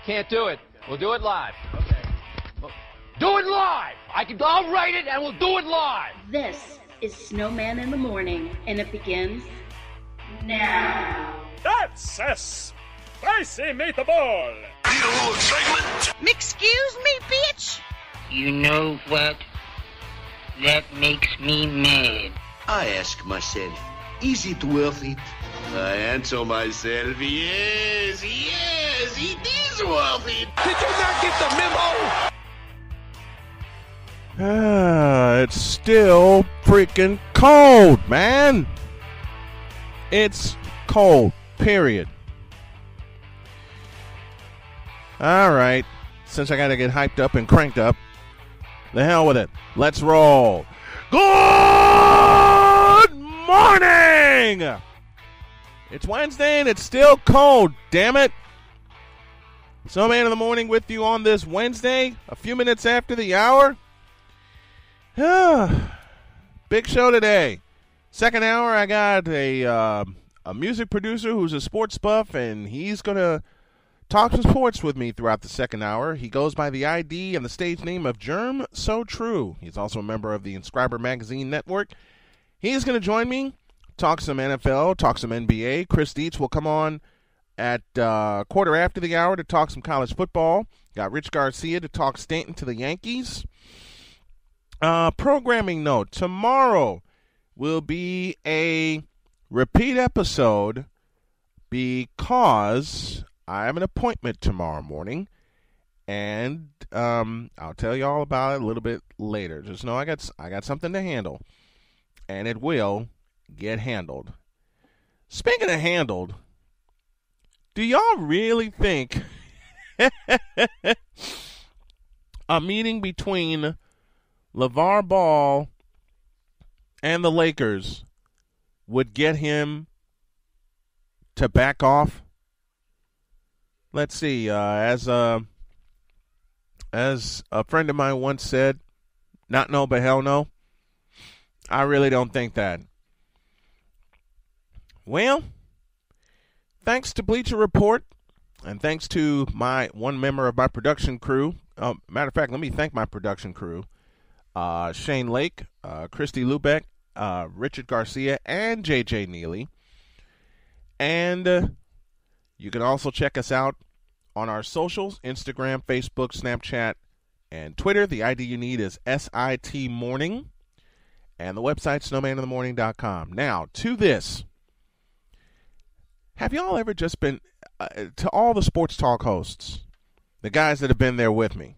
can't do it. We'll do it live. Okay. Do it live! I'll write it and we'll do it live! This is Snowman in the Morning, and it begins now. That's a spicy meatball! Need a little excitement? Excuse me, bitch? You know what? That makes me mad. I ask myself, is it worth it? I answer myself, yes, it is worth it. Did you not get the memo? It's still freaking cold, man. It's cold, period. All right, since I got to get hyped up and cranked up, the hell with it. Let's roll. Good morning. It's Wednesday and it's still cold, damn it. Snowman in the Morning with you on this Wednesday, a few minutes after the hour. Big show today. Second hour, I got a music producer who's a sports buff, and he's going to talk some sports with me throughout the second hour. He goes by the ID and the stage name of Germ So True. He's also a member of the Inscriber Magazine Network. He's going to join me, talk some NFL, talk some NBA. Chris Dietz will come on at quarter after the hour to talk some college football. Got Rich Garcia to talk Stanton to the Yankees. Programming note, tomorrow will be a repeat episode because I have an appointment tomorrow morning, and I'll tell you all about it a little bit later. Just know I got something to handle, and it will get handled. Speaking of handled, do y'all really think a meeting between LeVar Ball and the Lakers would get him to back off? Let's see. As a friend of mine once said, not no, but hell no. I really don't think that. Well, thanks to Bleacher Report and thanks to one member of my production crew. Matter of fact, let me thank my production crew. Shane Lake, Christy Lubeck, Richard Garcia, and JJ Neely. And you can also check us out on our socials, Instagram, Facebook, Snapchat, and Twitter. The ID you need is SIT Morning. And the website, snowmaninthemorning.com. Now, to this. Have y'all ever just been, to all the sports talk hosts, the guys that have been there with me,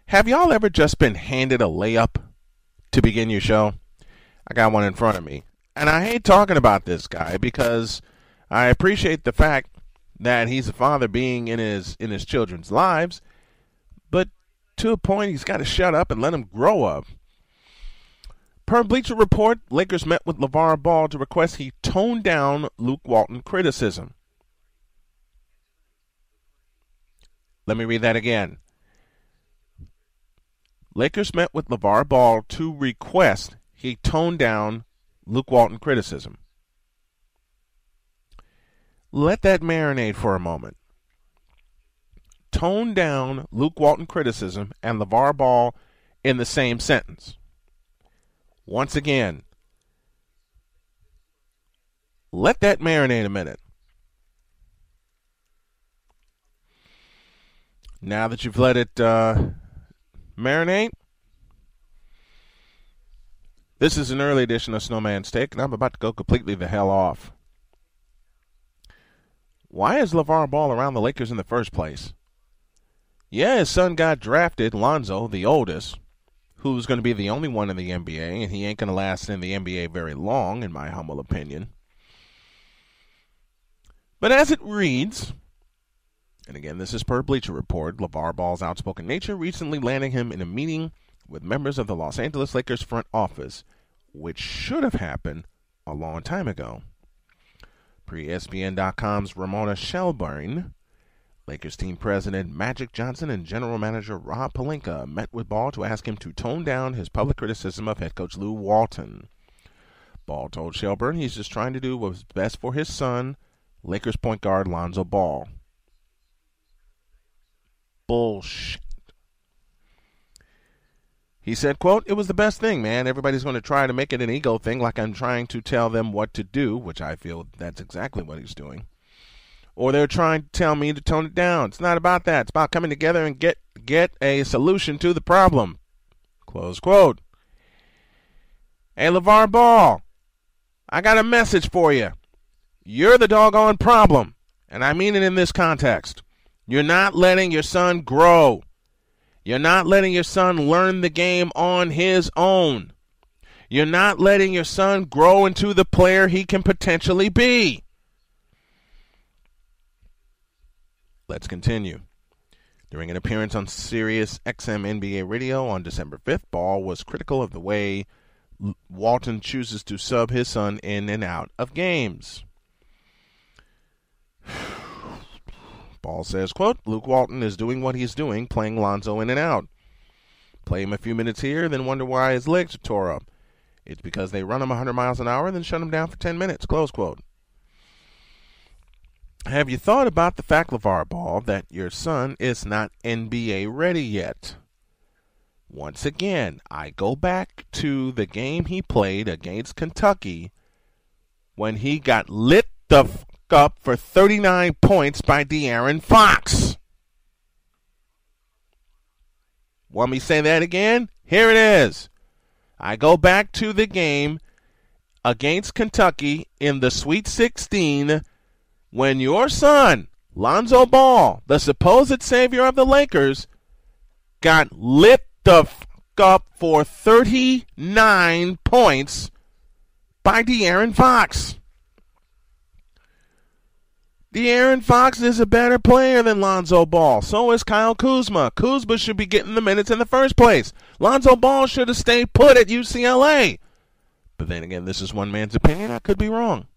have y'all ever just been handed a layup to begin your show? I got one in front of me. And I hate talking about this guy because I appreciate the fact that he's a father being in his children's lives, but to a point he's got to shut up and let them grow up. Per Bleacher Report, Lakers met with LeVar Ball to request he tone down Luke Walton criticism. Let me read that again. Lakers met with LeVar Ball to request he tone down Luke Walton criticism. Let that marinate for a moment. Tone down Luke Walton criticism and LeVar Ball in the same sentence. Once again, let that marinate a minute. Now that you've let it marinate, this is an early edition of Snowman's Take, and I'm about to go completely the hell off. Why is LeVar Ball around the Lakers in the first place? Yeah, his son got drafted, Lonzo, the oldest, who's going to be the only one in the NBA, and he ain't going to last in the NBA very long, in my humble opinion. But as it reads, and again, this is per Bleacher Report, LeVar Ball's outspoken nature recently landing him in a meeting with members of the Los Angeles Lakers front office, which should have happened a long time ago. Pre-ESPN.com's Ramona Shelburne, Lakers team president Magic Johnson and general manager Rob Pelinka met with Ball to ask him to tone down his public criticism of head coach Lou Walton. Ball told Shelburne he's just trying to do what's best for his son, Lakers point guard Lonzo Ball. bullshit. He said, quote, "It was the best thing, man. Everybody's going to try to make it an ego thing like I'm trying to tell them what to do," which I feel that's exactly what he's doing. "Or they're trying to tell me to tone it down. It's not about that. It's about coming together and get a solution to the problem." Close quote. Hey, LeVar Ball, I got a message for you. You're the doggone problem, and I mean it in this context. You're not letting your son grow. You're not letting your son learn the game on his own. You're not letting your son grow into the player he can potentially be. Let's continue. During an appearance on Sirius XM NBA Radio on December 5th, Ball was critical of the way Walton chooses to sub his son in and out of games. Ball says, quote, "Luke Walton is doing what he's doing, playing Lonzo in and out. Play him a few minutes here, then wonder why his legs are tore up. It's because they run him 100 miles an hour, then shut him down for 10 minutes, close quote. Have you thought about the fact, LeVar Ball, that your son is not NBA ready yet? Once again, I go back to the game he played against Kentucky when he got lit the f*** up for 39 points by De'Aaron Fox. Want me to say that again? Here it is. I go back to the game against Kentucky in the Sweet 16 when your son, Lonzo Ball, the supposed savior of the Lakers, got lit the f*** up for 39 points by De'Aaron Fox. De'Aaron Fox is a better player than Lonzo Ball. So is Kyle Kuzma. Kuzma should be getting the minutes in the first place. Lonzo Ball should have stayed put at UCLA. But then again, this is one man's opinion. I could be wrong.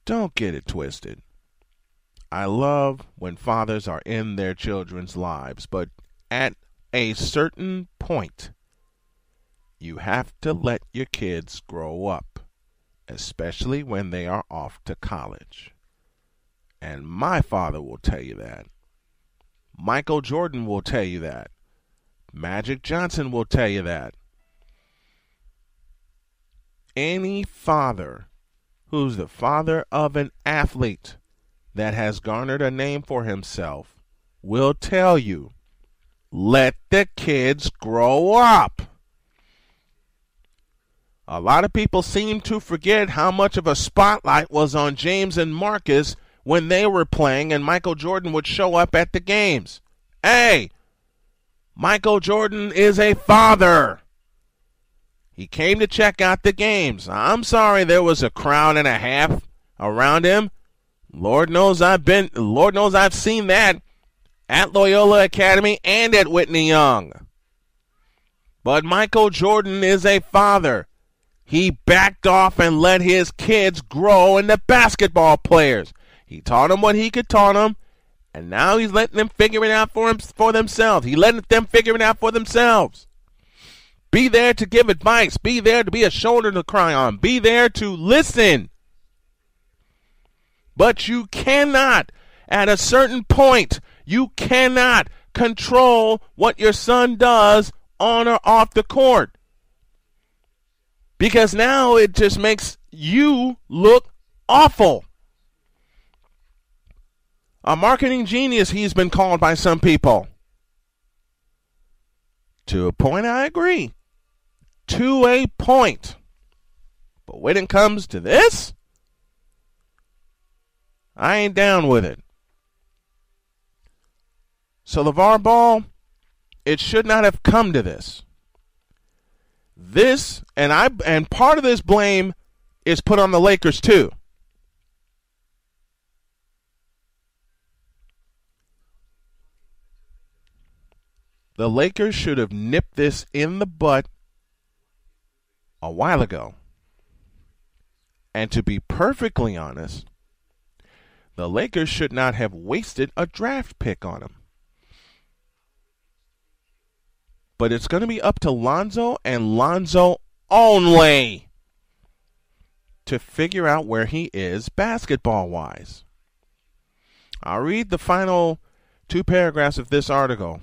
Don't get it twisted. I love when fathers are in their children's lives, but at a certain point, you have to let your kids grow up, especially when they are off to college. And my father will tell you that. Michael Jordan will tell you that. Magic Johnson will tell you that. Any father who's the father of an athlete that has garnered a name for himself will tell you, let the kids grow up. A lot of people seem to forget how much of a spotlight was on James and Marcus when they were playing and Michael Jordan would show up at the games. Hey, Michael Jordan is a father. He came to check out the games. I'm sorry there was a crowd and a half around him. Lord knows I've seen that at Loyola Academy and at Whitney Young. But Michael Jordan is a father. He backed off and let his kids grow into basketball players. He taught them what he could taught them, and now he's letting them figure it out for themselves. He letting them figure it out for themselves. Be there to give advice. Be there to be a shoulder to cry on. Be there to listen. But you cannot, at a certain point, you cannot control what your son does on or off the court. Because now it just makes you look awful. A marketing genius, he's been called by some people. To a point, I agree. To a point. But when it comes to this, I ain't down with it. So LeVar Ball, it should not have come to this. This, and part of this blame is put on the Lakers too. The Lakers should have nipped this in the butt a while ago. And to be perfectly honest, the Lakers should not have wasted a draft pick on him. But it's going to be up to Lonzo and Lonzo only to figure out where he is basketball-wise. I'll read the final 2 paragraphs of this article.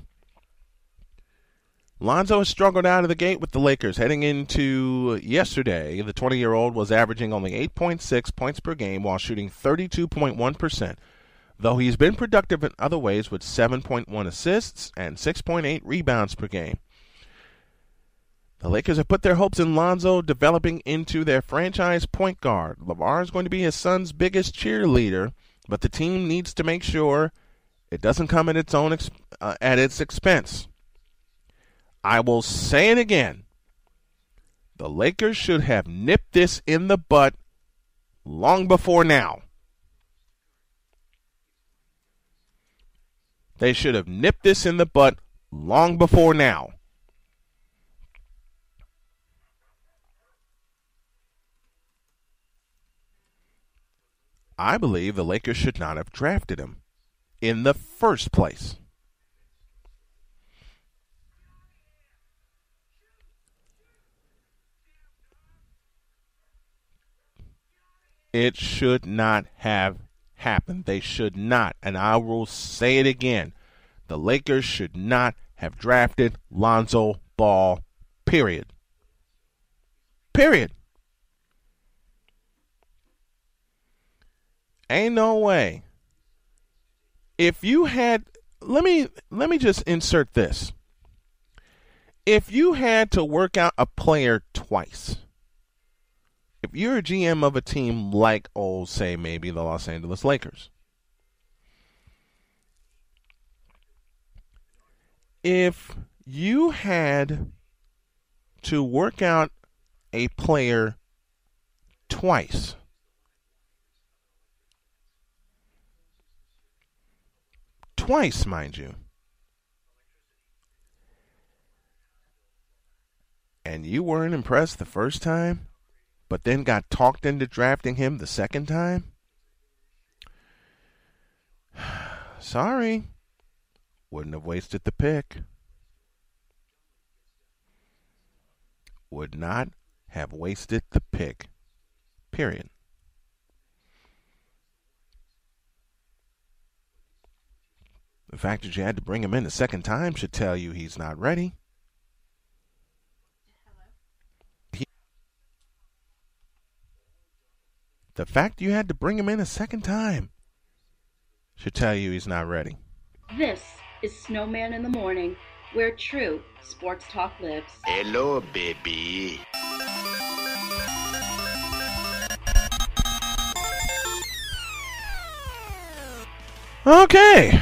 Lonzo has struggled out of the gate with the Lakers. Heading into yesterday, the 20-year-old was averaging only 8.6 points per game while shooting 32.1%, though he's been productive in other ways with 7.1 assists and 6.8 rebounds per game. The Lakers have put their hopes in Lonzo developing into their franchise point guard. LeVar is going to be his son's biggest cheerleader, but the team needs to make sure it doesn't come at its expense. I will say it again. The Lakers should have nipped this in the butt long before now. They should have nipped this in the butt long before now. I believe the Lakers should not have drafted him in the first place. It should not have happened. They should not. And I will say it again. The Lakers should not have drafted Lonzo Ball, period. Period. Ain't no way. If you had, let me just insert this. If you had to work out a player twice, if you're a GM of a team like, say maybe the Los Angeles Lakers, if you had to work out a player twice, mind you, and you weren't impressed the first time, but then got talked into drafting him the second time, sorry, wouldn't have wasted the pick. Would not have wasted the pick, period. The fact that you had to bring him in the second time should tell you he's not ready. The fact you had to bring him in a second time should tell you he's not ready. This is Snowman in the Morning, where true sports talk lives. Hello, baby. Okay.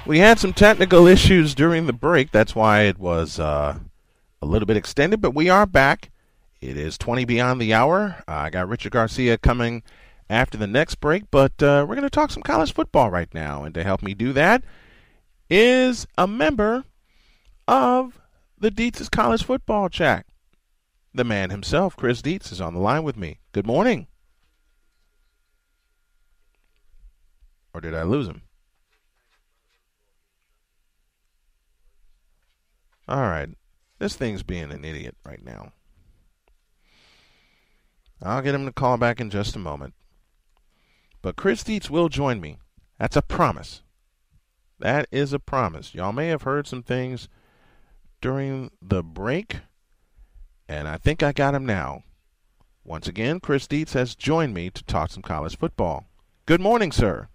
We had some technical issues during the break. That's why it was a little bit extended, but we are back. It is 20 beyond the hour. I got Richard Garcia coming after the next break, but we're going to talk some college football right now. And to help me do that is a member of the Dietz College Football Chat. The man himself, Chris Dietz, is on the line with me. Good morning. Or did I lose him? All right. This thing's being an idiot right now. I'll get him to call back in just a moment. But Chris Dietz will join me. That's a promise. That is a promise. Y'all may have heard some things during the break, and I think I got him now. Once again, Chris Dietz has joined me to talk some college football. Good morning, sir.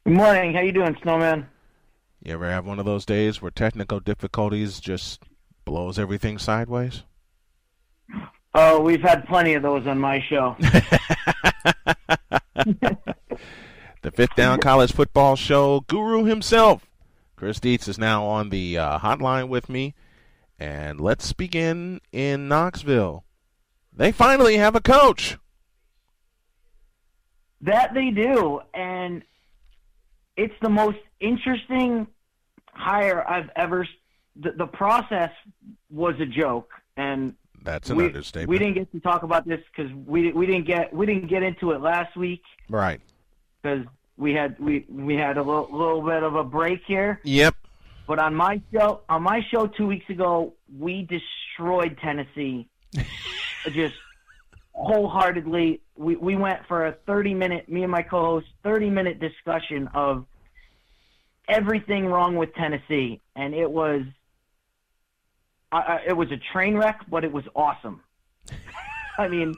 Good morning. How you doing, Snowman? You ever have one of those days where technical difficulties just blows everything sideways? Oh, we've had plenty of those on my show. The Fifth Down College Football Show guru himself, Chris Dietz, is now on the hotline with me. And let's begin in Knoxville. They finally have a coach. That they do, and it's the most interesting hire I've ever. The process was a joke, and that's an understatement. We didn't get to talk about this because we didn't get into it last week, right? Because we had a little bit of a break here. Yep. But on my show 2 weeks ago, we destroyed Tennessee. Just wholeheartedly. We went for a 30-minute, me and my co-host, 30-minute discussion of everything wrong with Tennessee, and it was a train wreck, but it was awesome. I mean,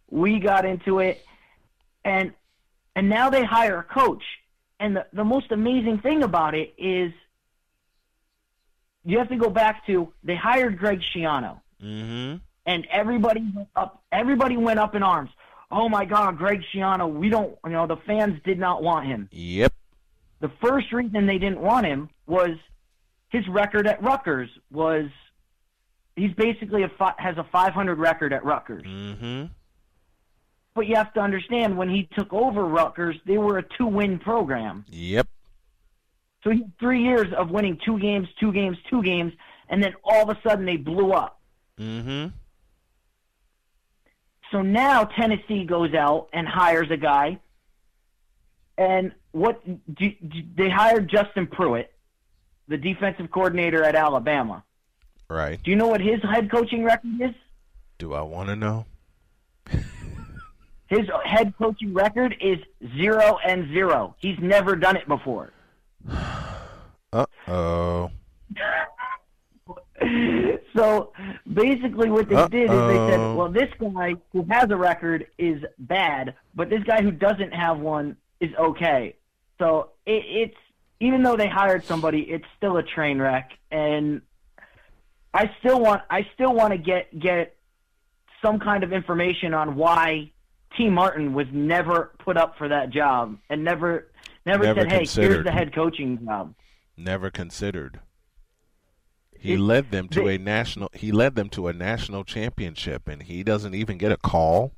we got into it, and now they hire a coach. And the most amazing thing about it is you have to go back to they hired Greg Schiano. Mm-hmm. And everybody went up in arms. Oh, my God, Greg Schiano, the fans did not want him. Yep. The first reason they didn't want him was his record at Rutgers he's basically has a 500 record at Rutgers. Mm-hmm. But you have to understand, when he took over Rutgers, they were a 2-win program. Yep. So he had 3 years of winning 2 games, and then all of a sudden they blew up. Mm-hmm. So now Tennessee goes out and hires a guy, and they hired Justin Pruitt, the defensive coordinator at Alabama. Right. Do you know what his head coaching record is? Do I want to know? His head coaching record is 0-0. He's never done it before. Uh-oh. So basically what they did is they said, well, this guy who has a record is bad, but this guy who doesn't have one is okay. So it's even though they hired somebody, it's still a train wreck, and I still want to get some kind of information on why T. Martin was never put up for that job and never said, hey, here's the head coaching job. Never considered. He led them to a national championship, and he doesn't even get a call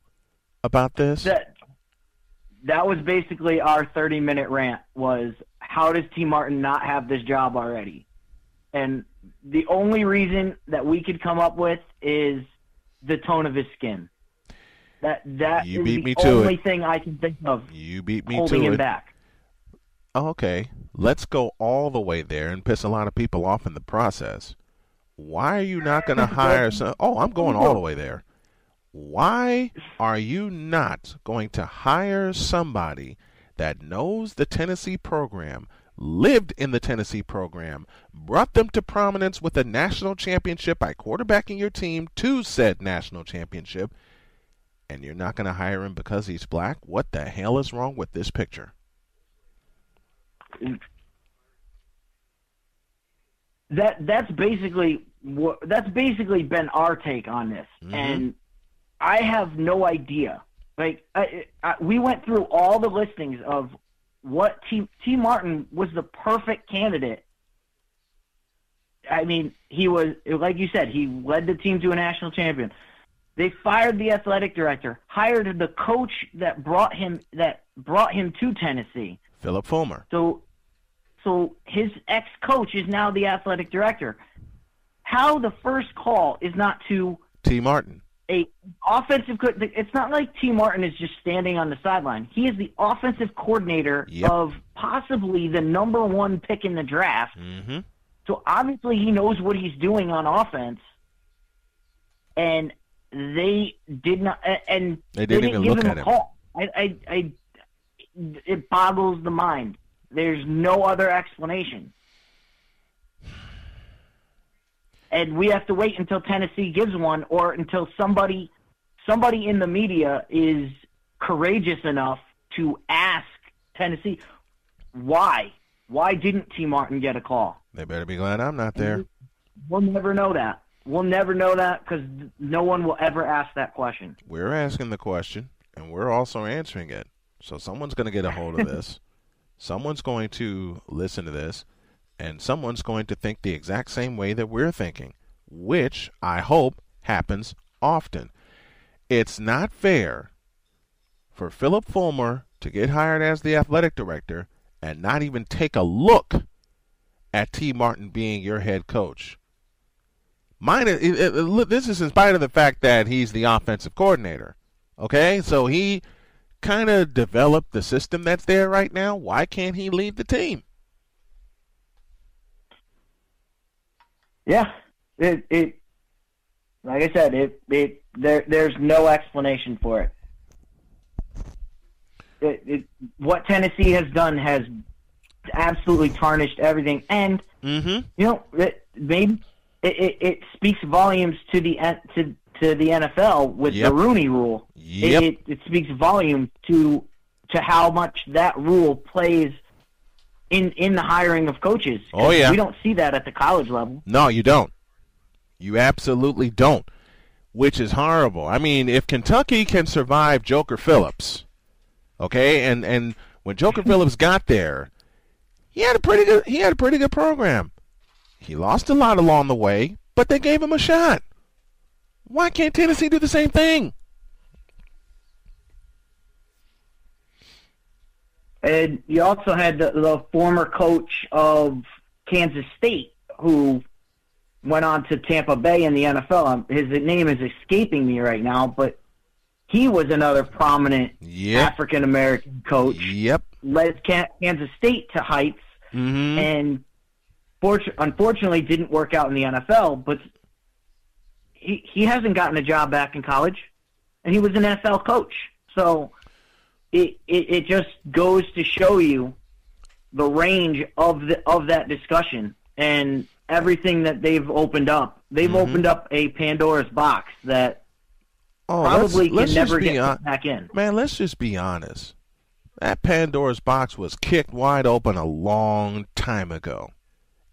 about this. That was basically our 30-minute rant. Was how does T. Martin not have this job already? And the only reason that we could come up with is the tone of his skin. That you is beat me the to only it. thing I can think of. You beat me holding to him it. back. Okay, let's go all the way there and piss a lot of people off in the process. Why are you not going to hire some? Oh, I'm going all the way there. Why are you not going to hire somebody that knows the Tennessee program, lived in the Tennessee program, brought them to prominence with a national championship by quarterbacking your team to said national championship, and you're not going to hire him because he's black? What the hell is wrong with this picture? That's basically been our take on this, and I have no idea. Like we went through all the listings of what T. Martin was the perfect candidate. I mean, he was, like you said, he led the team to a national champion. They fired the athletic director, hired the coach that brought him to Tennessee, Philip Fulmer. So his ex-coach is now the athletic director. How the first call is not to T. Martin, a offensive. It's not like T. Martin is just standing on the sideline. He is the offensive coordinator of possibly the number 1 pick in the draft. Mm-hmm. So obviously he knows what he's doing on offense, and they did not. And they didn't even give look him at a him. call. It boggles the mind. There's no other explanation. And we have to wait until Tennessee gives one, or until somebody in the media is courageous enough to ask Tennessee, why? Why didn't T. Martin get a call? They better be glad I'm not there. We'll never know that. We'll never know that because no one will ever ask that question. We're asking the question, and we're also answering it. So someone's going to get a hold of this. Someone's going to listen to this, and someone's going to think the exact same way that we're thinking, which I hope happens often. It's not fair for Philip Fulmer to get hired as the athletic director and not even take a look at T. Martin being your head coach. This is in spite of the fact that he's the offensive coordinator. Okay, so he kind of developed the system that's there right now. Why can't he lead the team? Yeah, Like I said, there's no explanation for it. What Tennessee has done has absolutely tarnished everything, and maybe it speaks volumes to the NFL with the Rooney Rule. Yep. It speaks volumes to how much that rule plays in the hiring of coaches. Oh yeah, we don't see that at the college level. No, you don't. You absolutely don't. Which is horrible. I mean, if Kentucky can survive Joker Phillips, okay, and when Joker Phillips got there, he had a pretty good program. He lost a lot along the way, but they gave him a shot. Why can't Tennessee do the same thing? And you also had the former coach of Kansas State who went on to Tampa Bay in the NFL. His name is escaping me right now, but he was another prominent African-American coach. Yep. Led Kansas State to heights, and unfortunately didn't work out in the NFL, but he hasn't gotten a job back in college, and he was an NFL coach. So it just goes to show you the range of that discussion and everything that they've opened up. They've opened up a Pandora's box that probably can never get back in. Man, let's just be honest. That Pandora's box was kicked wide open a long time ago.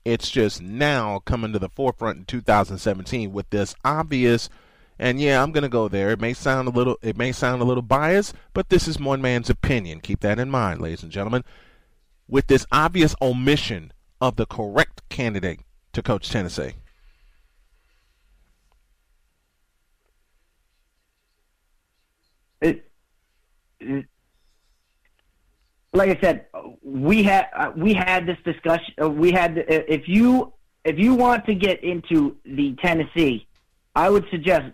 It's just now coming to the forefront in 2017 with this obvious, and yeah, I'm going to go there. It may sound a little biased, but this is one man's opinion. Keep that in mind, ladies and gentlemen. With this obvious omission of the correct candidate to coach Tennessee. Like I said, we had this discussion. If you want to get into the Tennessee, I would suggest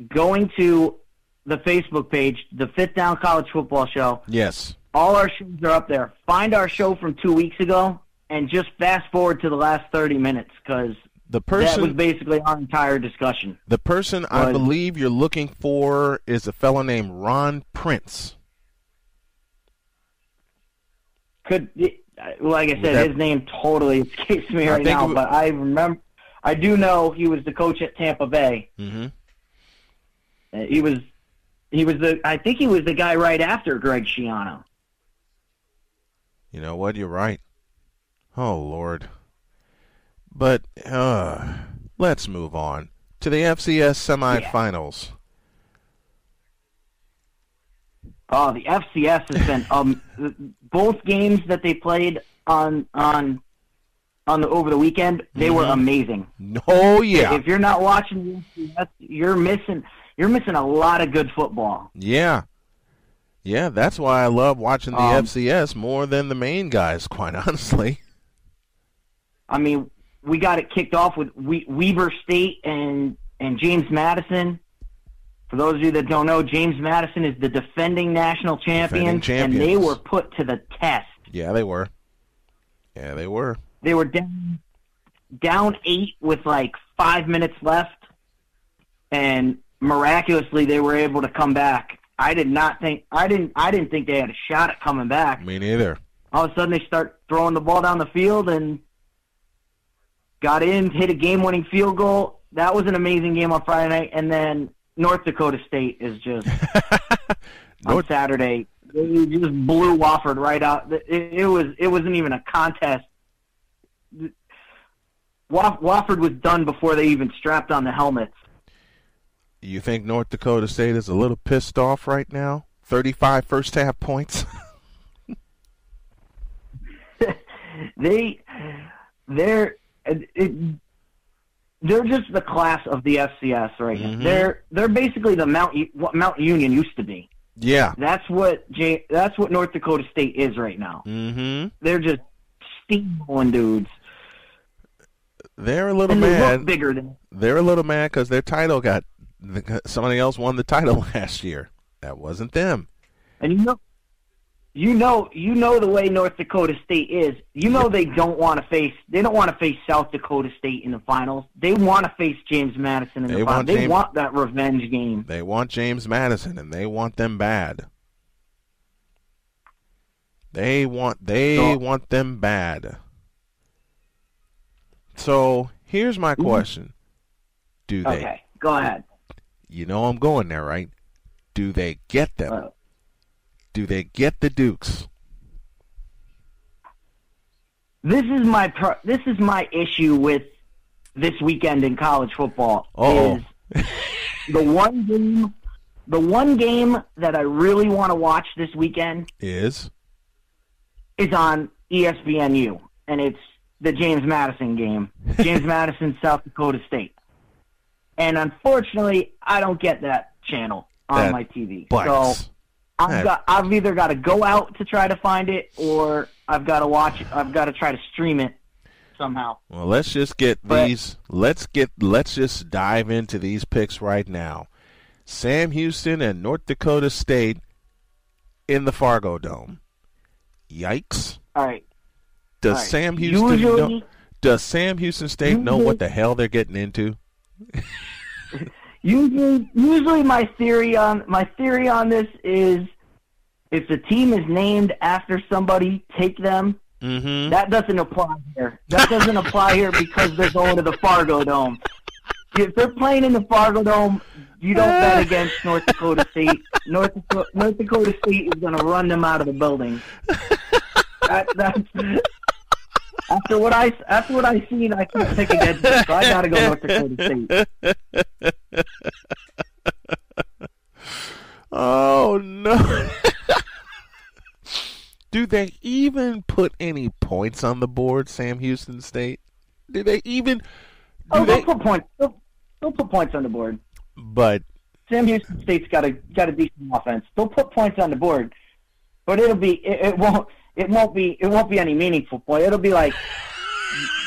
going to the Facebook page, the Fifth Down College Football Show. Yes. All our shows are up there. Find our show from 2 weeks ago and just fast forward to the last 30 minutes because that was basically our entire discussion. The person I believe you're looking for is a fellow named Ron Prince. Like I said, his name totally escapes me right now, but I do know he was the coach at Tampa Bay. Mm-hmm. I think he was the guy right after Greg Schiano. You know what? You're right. Oh, Lord. But let's move on to the FCS semifinals. Oh, the FCS has been both games that they played on over the weekend. They were amazing. Oh yeah! If you're not watching the FCS, you're missing a lot of good football. Yeah, that's why I love watching the FCS more than the main guys. Quite honestly, I mean, we got it kicked off with Weber State and James Madison. For those of you that don't know, James Madison is the defending national champions, and they were put to the test. Yeah, they were. They were down 8 with like 5 minutes left, and miraculously they were able to come back. I didn't think they had a shot at coming back. Me neither. All of a sudden they start throwing the ball down the field and got in, hit a game-winning field goal. That was an amazing game on Friday night, and then North Dakota State is just on Saturday. They just blew Wofford right out. It wasn't even a contest. Wofford was done before they even strapped on the helmets. You think North Dakota State is a little pissed off right now? 35 first half points. They're just the class of the FCS right now. They're basically the Mount Union used to be. Yeah, that's what North Dakota State is right now. Mm-hmm. They're just steamrolling dudes. They're a little and mad. They look bigger than. They're a little mad because their title somebody else won the title last year. That wasn't them. And You know the way North Dakota State is. You know they don't want to face South Dakota State in the finals. They want to face James Madison in the finals. They want that revenge game. They want James Madison, and they want them bad. They want them bad. So here's my question: Do they? Okay, go ahead. You know I'm going there, right? Do they get them? Do they get the Dukes? This is my issue with this weekend in college football. Uh-oh. Is the one game that I really want to watch this weekend is on ESPNU, and it's the James Madison game. James Madison, South Dakota State. And unfortunately, I don't get that channel on my TV. Bites. So I've either got to go out to try to find it, or I've got to watch it. I've got to try to stream it somehow. Well, let's just get these. Let's just dive into these picks right now. Sam Houston and North Dakota State in the Fargo Dome. Yikes! All right. Does Sam Houston State know what the hell they're getting into? Usually my theory on this is if the team is named after somebody, take them. Mm-hmm. That doesn't apply here. That doesn't apply here because they're going to the Fargo Dome. If they're playing in the Fargo Dome, you don't bet against North Dakota State. North Dakota State is going to run them out of the building. That's after what I seen, I can't pick against them, so I got to go North Dakota State. Oh no! Do they even put any points on the board, Sam Houston State? Do they even? They'll put points. They'll put points on the board. But Sam Houston State's got a decent offense. They'll put points on the board, but it won't be any meaningful play. It'll be like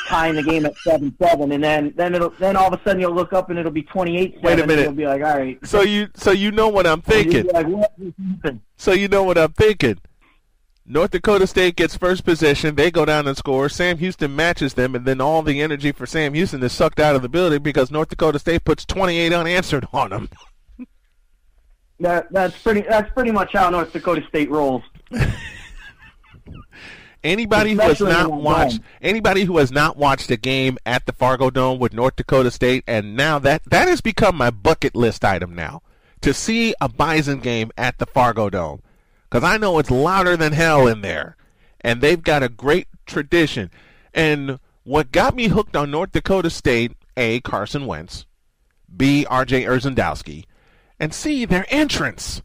tying the game at 7-7, and then all of a sudden you'll look up and it'll be 28-7. Wait a minute. And you'll be like, all right. So you know what I'm thinking. Like, what happened? So you know what I'm thinking. North Dakota State gets first possession. They go down and score. Sam Houston matches them, and then all the energy for Sam Houston is sucked out of the building because North Dakota State puts 28 unanswered on them. That's pretty much how North Dakota State rolls. Anybody who has not watched a game at the Fargo Dome with North Dakota State, and now that has become my bucket list item now, to see a Bison game at the Fargo Dome, because I know it's louder than hell in there, and they've got a great tradition. And what got me hooked on North Dakota State, A, Carson Wentz, B, R.J. Erzendowski, and C, their entrance.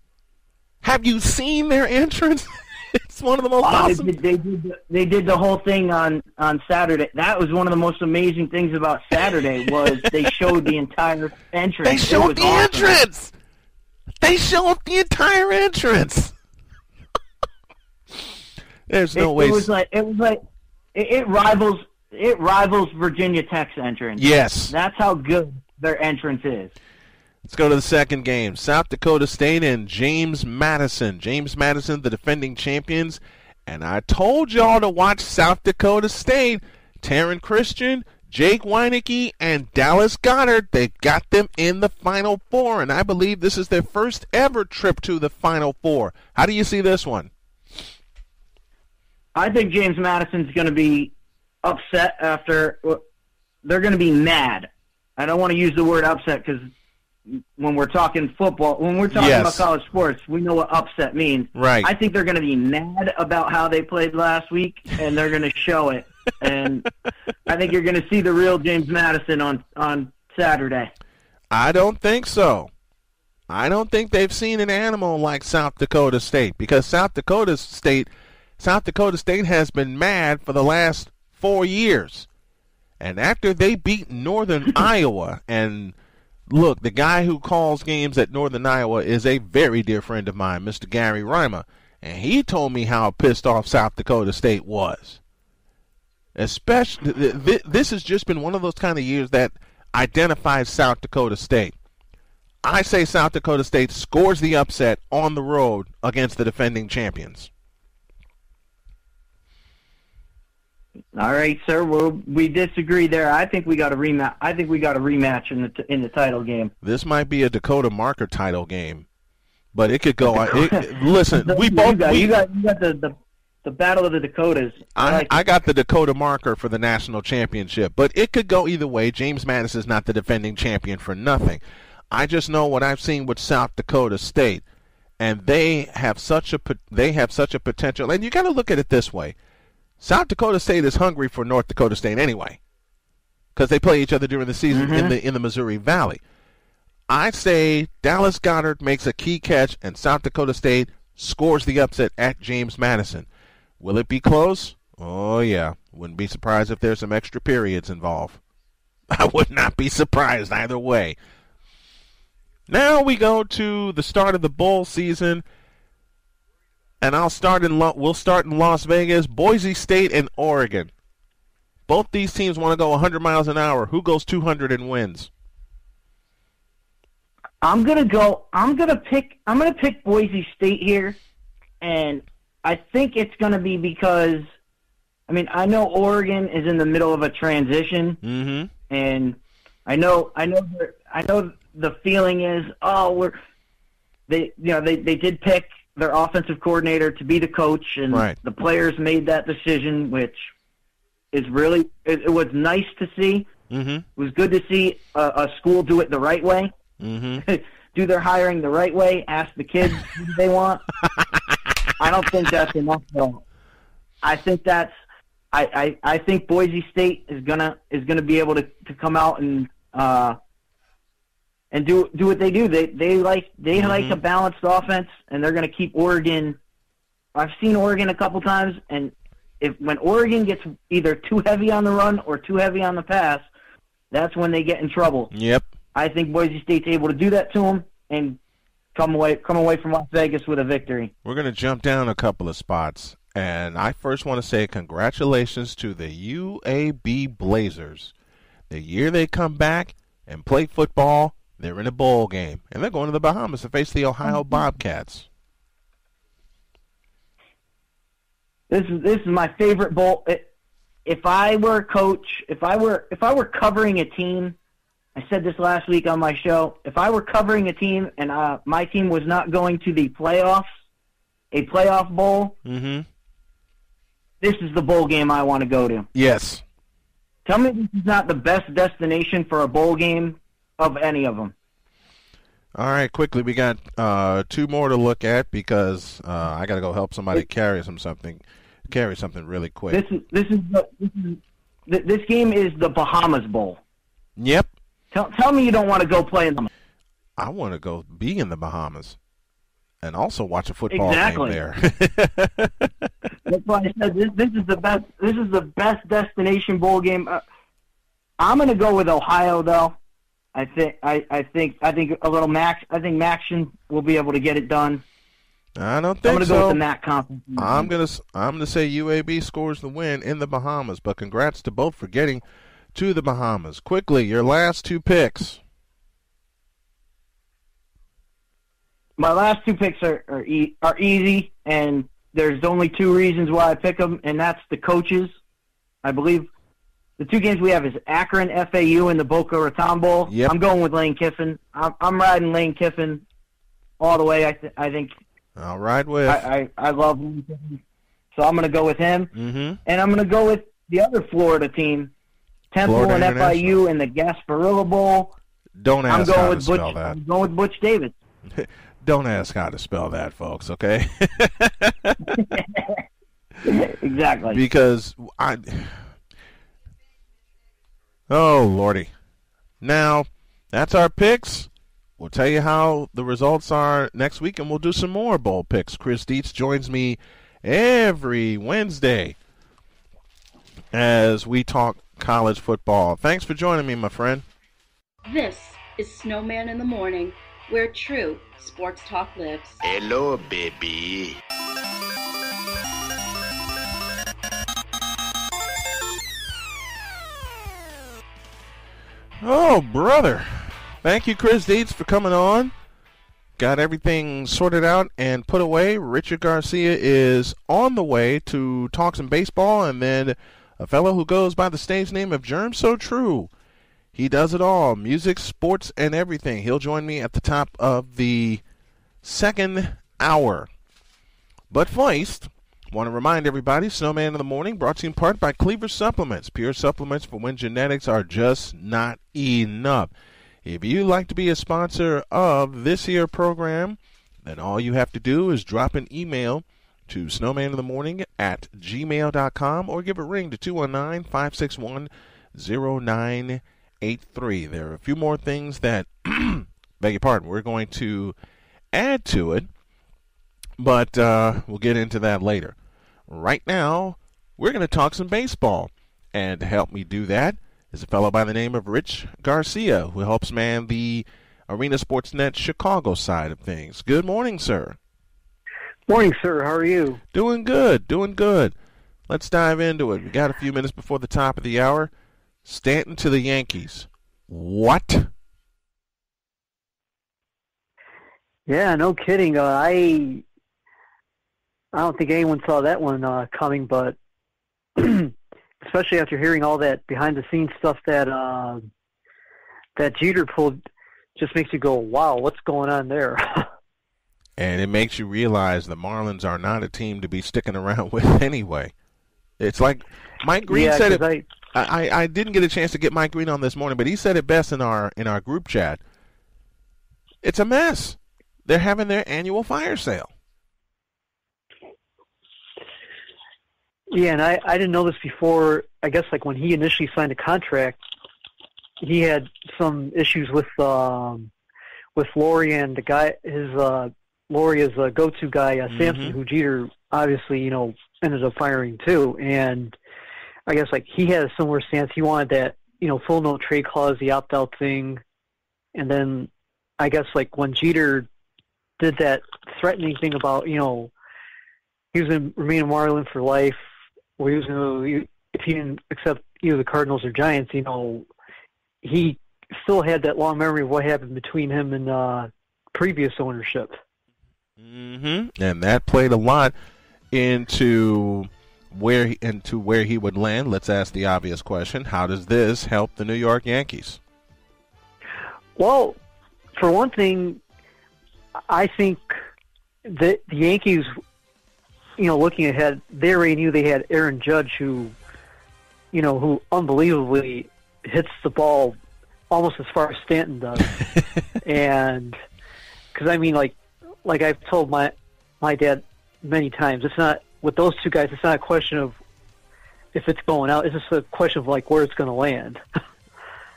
Have you seen their entrance? It's one of the most awesome. They did the whole thing on Saturday. That was one of the most amazing things about Saturday was they showed the entire entrance. They showed the entrance. They showed the entire entrance. There's no way. It rivals Virginia Tech's entrance. Yes. That's how good their entrance is. Let's go to the second game. South Dakota State and James Madison. James Madison, the defending champions. And I told y'all to watch South Dakota State. Taryn Christian, Jake Weineke, and Dallas Goddard. They got them in the Final Four. And I believe this is their first ever trip to the Final Four. How do you see this one? I think James Madison's going to be upset after. They're going to be mad. I don't want to use the word upset because when we're talking football, when we're talking about college sports, we know what upset means. Right. I think they're going to be mad about how they played last week, and they're going to show it. And I think you're going to see the real James Madison on Saturday. I don't think so. I don't think they've seen an animal like South Dakota State, because South Dakota State has been mad for the last 4 years. And after they beat Northern Iowa, and look, the guy who calls games at Northern Iowa is a very dear friend of mine, Mr. Gary Reimer, and he told me how pissed off South Dakota State was. Especially, this has just been one of those kind of years that identifies South Dakota State. I say South Dakota State scores the upset on the road against the defending champions. All right, sir. Well, we disagree there. I think we got a rematch. I think we got a rematch in the title game. This might be a Dakota Marker title game, but it could go. Listen, we both. You got the Battle of the Dakotas. I got the Dakota Marker for the national championship, but it could go either way. James Madison is not the defending champion for nothing. I just know what I've seen with South Dakota State, and they have such a potential. And you got to look at it this way: South Dakota State is hungry for North Dakota State anyway, because they play each other during the season in the Missouri Valley. I say Dallas Goedert makes a key catch, and South Dakota State scores the upset at James Madison. Will it be close? Oh, yeah. Wouldn't be surprised if there's some extra periods involved. I would not be surprised either way. Now we go to the start of the bowl season, and we'll start in Las Vegas, Boise State and Oregon. Both these teams want to go 100 miles an hour. Who goes 200 and wins? I'm gonna pick Boise State here, and I think it's gonna be because, I know Oregon is in the middle of a transition, and I know the feeling is, they did pick their offensive coordinator to be the coach, and the players made that decision, which is really it was nice to see. It was good to see a school do it the right way. Do their hiring the right way. Ask the kids who they want. I don't think that's enough, though. I think that's. I think Boise State is gonna be able to come out and do what they do. They like a balanced offense, and they're gonna keep Oregon. I've seen Oregon a couple times, and when Oregon gets either too heavy on the run or too heavy on the pass, that's when they get in trouble. Yep. I think Boise State's able to do that to them and come away from Las Vegas with a victory. We're going to jump down a couple of spots, and I first want to say congratulations to the UAB Blazers. The year they come back and play football, they're in a bowl game, and they're going to the Bahamas to face the Ohio Bobcats. This is my favorite bowl. If I were a coach, if I were covering a team. I said this last week on my show. If I were covering a team and my team was not going to the playoffs, a playoff bowl, this is the bowl game I want to go to. Yes. Tell me this is not the best destination for a bowl game of any of them. All right, quickly, we got two more to look at because I got to go help somebody carry something really quick. This game is the Bahamas Bowl. Yep. Tell me you don't want to go play in them. I want to go be in the Bahamas and also watch a football game there. That's why I said this is the best. This is the best destination bowl game. I'm going to go with Ohio, though. I think a little Max. I think Maxion will be able to get it done. I don't think so. I'm going to go with the Mac Conference. I'm going to say UAB scores the win in the Bahamas, but congrats to both for getting to the Bahamas. Quickly, your last two picks. My last two picks are easy, and there's only two reasons why I pick them, and that's the coaches. I believe the two games we have is Akron, FAU, and the Boca Raton Bowl. Yep. I'm going with Lane Kiffin. I'm riding Lane Kiffin all the way. I think. I'll ride with. I love Lane Kiffin, so I'm going to go with him, and I'm going to go with the other Florida team. Temple Florida and FIU in the Gasparilla Bowl. Don't ask how to spell that. I'm going with Butch Davis. Don't ask how to spell that, folks, okay? Exactly. Because oh, Lordy. Now, that's our picks. We'll tell you how the results are next week, and we'll do some more bowl picks. Chris Dietz joins me every Wednesday as we talk college football. Thanks for joining me, my friend. This is Snowman in the Morning, where true sports talk lives. Hello, baby. Oh, brother. Thank you, Chris Dietz, for coming on. Got everything sorted out and put away. Richard Garcia is on the way to talk some baseball, and then a fellow who goes by the stage name of Germ So True. He does it all, music, sports, and everything. He'll join me at the top of the second hour. But first, want to remind everybody, Snowman in the Morning brought to you in part by Cleaver Supplements. Pure supplements for when genetics are just not enough. If you'd like to be a sponsor of this here program, then all you have to do is drop an email to snowmaninthemorning@gmail.com or give a ring to 219-561-0983. There are a few more things that, beg your pardon, we're going to add to it, but we'll get into that later. Right now, we're going to talk some baseball, and to help me do that is a fellow by the name of Rich Garcia, who helps man the Arena Sportsnet Chicago side of things. Good morning, sir. Morning, sir. How are you? Doing good, doing good. Let's dive into it. We got a few minutes before the top of the hour. Stanton to the Yankees. What? Yeah, no kidding. I don't think anyone saw that one coming, but especially after hearing all that behind-the-scenes stuff that Jeter pulled, just makes you go, wow, what's going on there? And it makes you realize the Marlins are not a team to be sticking around with anyway. It's like Mike Green said it. I didn't get a chance to get Mike Green on this morning, but he said it best in our group chat. It's a mess. They're having their annual fire sale. Yeah, and I didn't know this before. I guess like when he initially signed a contract, he had some issues with Laurie and the guy, Laurie is a go-to guy, Sampson, who Jeter obviously, ended up firing too. And I guess like he had a similar stance. He wanted that, full no trade clause, the opt-out thing. And then I guess like when Jeter did that threatening thing about, he was going to remain a Marlin for life, or he was going to, if he didn't accept either the Cardinals or Giants, he still had that long memory of what happened between him and previous ownership. And that played a lot into where he would land. Let's ask the obvious question: how does this help the New York Yankees? Well, for one thing, I think that the Yankees, looking ahead, they already knew they had Aaron Judge, who unbelievably hits the ball almost as far as Stanton does. And because I mean, like I've told my dad many times, it's not with those two guys. It's not a question of if it's going out. It's just a question of like where it's going to land.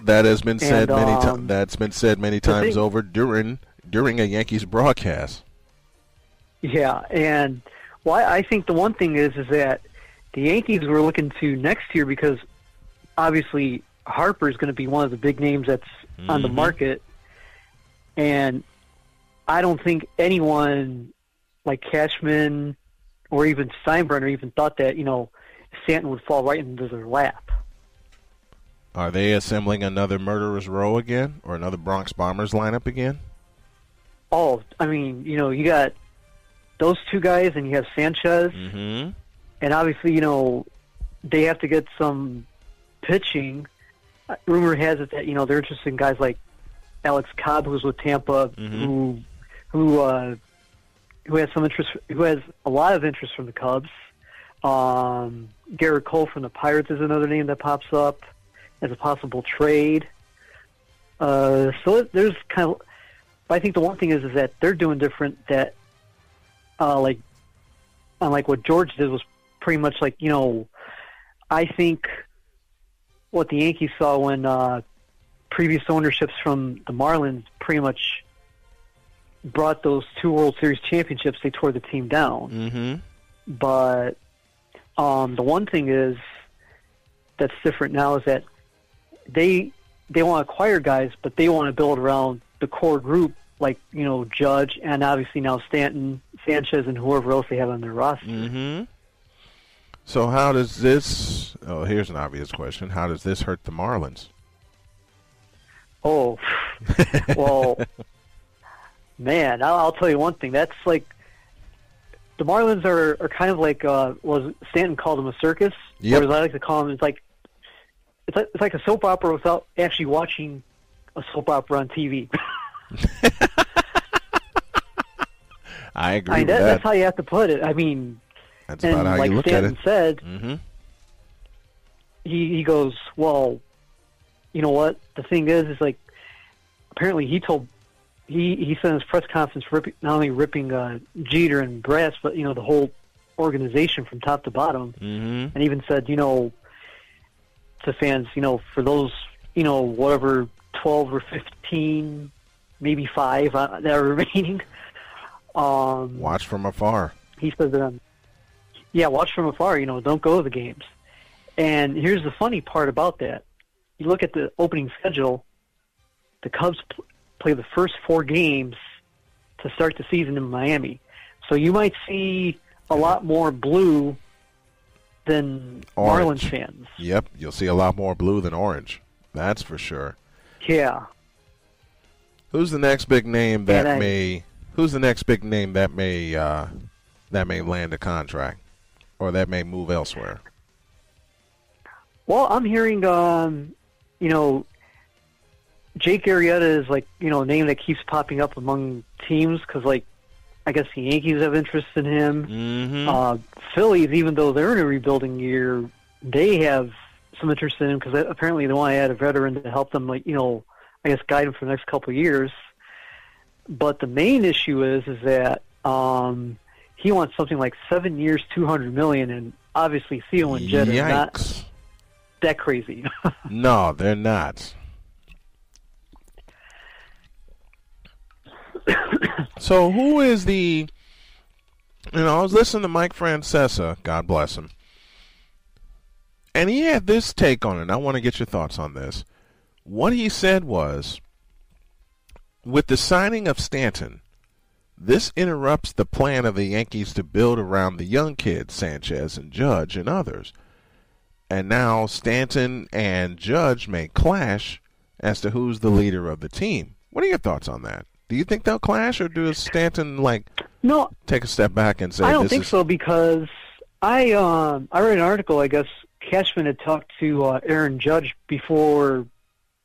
That has been said many times. That's been said many times over during a Yankees broadcast. Yeah, and I think the one thing is that the Yankees were looking to next year because obviously Harper is going to be one of the big names that's on the market, and I don't think anyone like Cashman or even Steinbrenner even thought that, Stanton would fall right into their lap. Are they assembling another murderer's row again, or another Bronx Bombers lineup again? Oh, I mean, you got those two guys and you have Sanchez, and obviously, they have to get some pitching. Rumor has it that, they're interested in guys like Alex Cobb, who's with Tampa, who has some interest, who has a lot of interest from the Cubs. Garrett Cole from the Pirates is another name that pops up as a possible trade. So there's kind of, I think the one thing is that they're doing different. That unlike what George did was pretty much like, I think what the Yankees saw when previous ownerships from the Marlins pretty much brought those 2 World Series championships, they tore the team down. But the one thing is that's different now is that they want to acquire guys, but they want to build around the core group, like Judge and obviously now Stanton, Sanchez, and whoever else they have on their roster. So how does this? Oh, here's an obvious question: how does this hurt the Marlins? Oh, well, man, I'll tell you one thing. That's like the Marlins are kind of like Stanton called them a circus. Yep. Whereas I like to call them it's like a soap opera without actually watching a soap opera on TV. I agree with that. That's how you have to put it. I mean, that's about how like you look Stanton at it. Said, Mm-hmm. he goes, well, you know what? The thing is like apparently he said in his press conference not only ripping Jeter and Brass, but the whole organization from top to bottom, Mm-hmm. and even said to fans, for those whatever 12 or 15, maybe 5 that are remaining. Watch from afar. He said that, watch from afar. Don't go to the games. And here's the funny part about that: you look at the opening schedule. The Cubs play the first 4 games to start the season in Miami, so you might see a lot more blue than Orange. Marlins fans. Yep, you'll see a lot more blue than orange. That's for sure. Yeah. Who's the next big name that may? Who's the next big name that may land a contract, or that may move elsewhere? Well, I'm hearing, Jake Arrieta is a name that keeps popping up among teams because, I guess the Yankees have interest in him. Mm-hmm. Phillies, even though they're in a rebuilding year, they have some interest in him because apparently they want to add a veteran to help them, I guess, guide him for the next couple of years. But the main issue is that he wants something like 7 years, $200 million, and obviously Theo and Jed are not that crazy. No, they're not. So who is the... I was listening to Mike Francesa, God bless him, and he had this take on it, and I want to get your thoughts on this. What he said was, with the signing of Stanton, this interrupts the plan of the Yankees to build around the young kids, Sanchez and Judge and others. And now Stanton and Judge may clash as to who's the leader of the team. What are your thoughts on that? Do you think they'll clash, or does Stanton no, take a step back and say? I don't think so, because I read an article. I guess Cashman had talked to Aaron Judge before,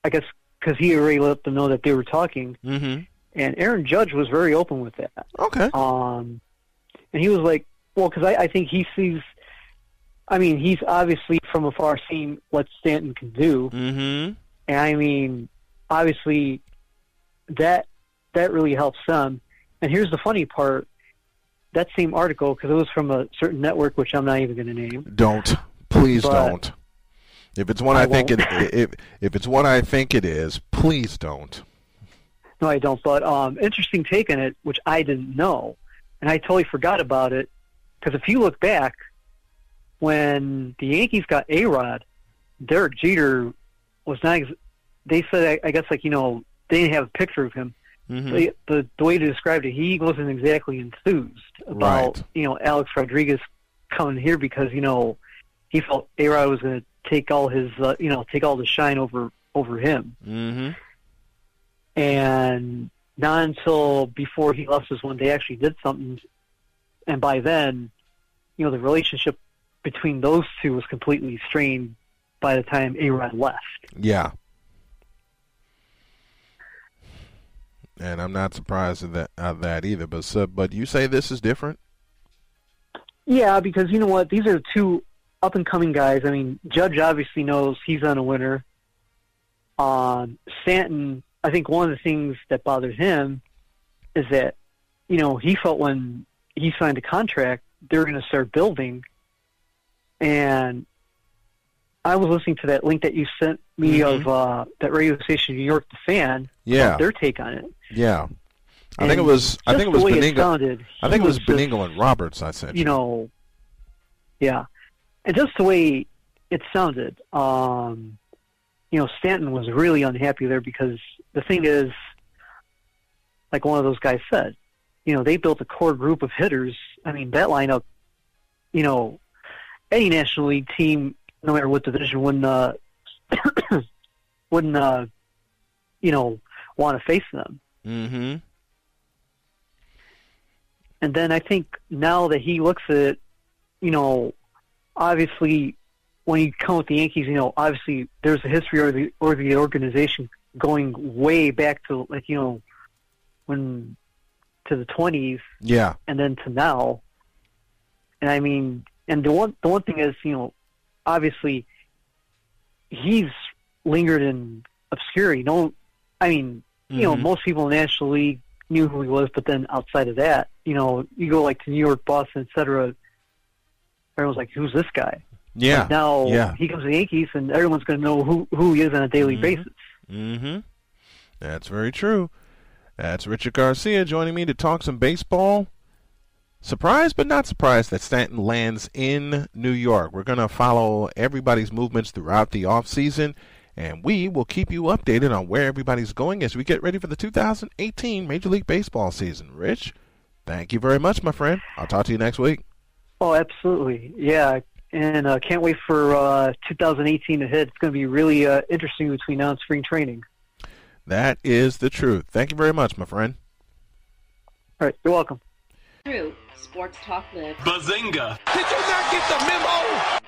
I guess, because he already let them know that they were talking. Mm-hmm. And Aaron Judge was very open with that. Okay. And he was like, well, because I think he sees. I mean, he's obviously from afar seen what Stanton can do. Mm-hmm. And I mean, obviously, that really helps them. And here's the funny part: that same article, because it was from a certain network, which I'm not even going to name. Don't, please don't. If it's one I think if it's what I think it is, please don't. No, I don't. But interesting take on it, which I didn't know, and I totally forgot about it. Because if you look back, when the Yankees got A-Rod, Derek Jeter was not. They said, I guess, they didn't have a picture of him. Mm-hmm. The way to describe it, he wasn't exactly enthused about Alex Rodriguez coming here because he felt A-Rod was going to take all his take all the shine over him. Mm-hmm. And not until before he left is when they actually did something, and by then, the relationship between those two was completely strained by the time A-Rod left. Yeah. And I'm not surprised at that either. But you say this is different? Yeah, because you know what? These are two up-and-coming guys. I mean, Judge obviously knows he's on a winner. Stanton, I think one of the things that bothered him is that, he felt when he signed a contract, they were going to start building. And I was listening to that link that you sent me of that radio station, New York, The Fan. Yeah, their take on it. Yeah, I think it was Benigno. I think it was Benigno and Roberts. I said, yeah, and just the way it sounded, Stanton was really unhappy there because the thing is, like one of those guys said, they built a core group of hitters. I mean, that lineup, any National League team, no matter what division, wouldn't want to face them. Mm-hmm. And then I think now that he looks at it, you know, obviously when you come with the Yankees, you know, obviously there's a history or the organization going way back to, like, you know, when to the 20s. Yeah. And then to now. And I mean, and the one thing is, you know, obviously he's lingered in obscurity. No, I mean, you know, most people in the National League knew who he was, but then outside of that, you know, you go like to New York, Boston, etc. Everyone's like, "Who's this guy?" Yeah. But now he comes to the Yankees, and everyone's going to know who he is on a daily basis. Mm-hmm. That's very true. That's Richard Garcia joining me to talk some baseball. Surprised but not surprised that Stanton lands in New York. We're going to follow everybody's movements throughout the offseason, and we will keep you updated on where everybody's going as we get ready for the 2018 Major League Baseball season. Rich, thank you very much, my friend. I'll talk to you next week. Oh, absolutely. Yeah, and can't wait for 2018 to hit. It's going to be really interesting between now and spring training. That is the truth. Thank you very much, my friend. All right, you're welcome. True. Sports Talk Live. Bazinga! Did you not get the memo?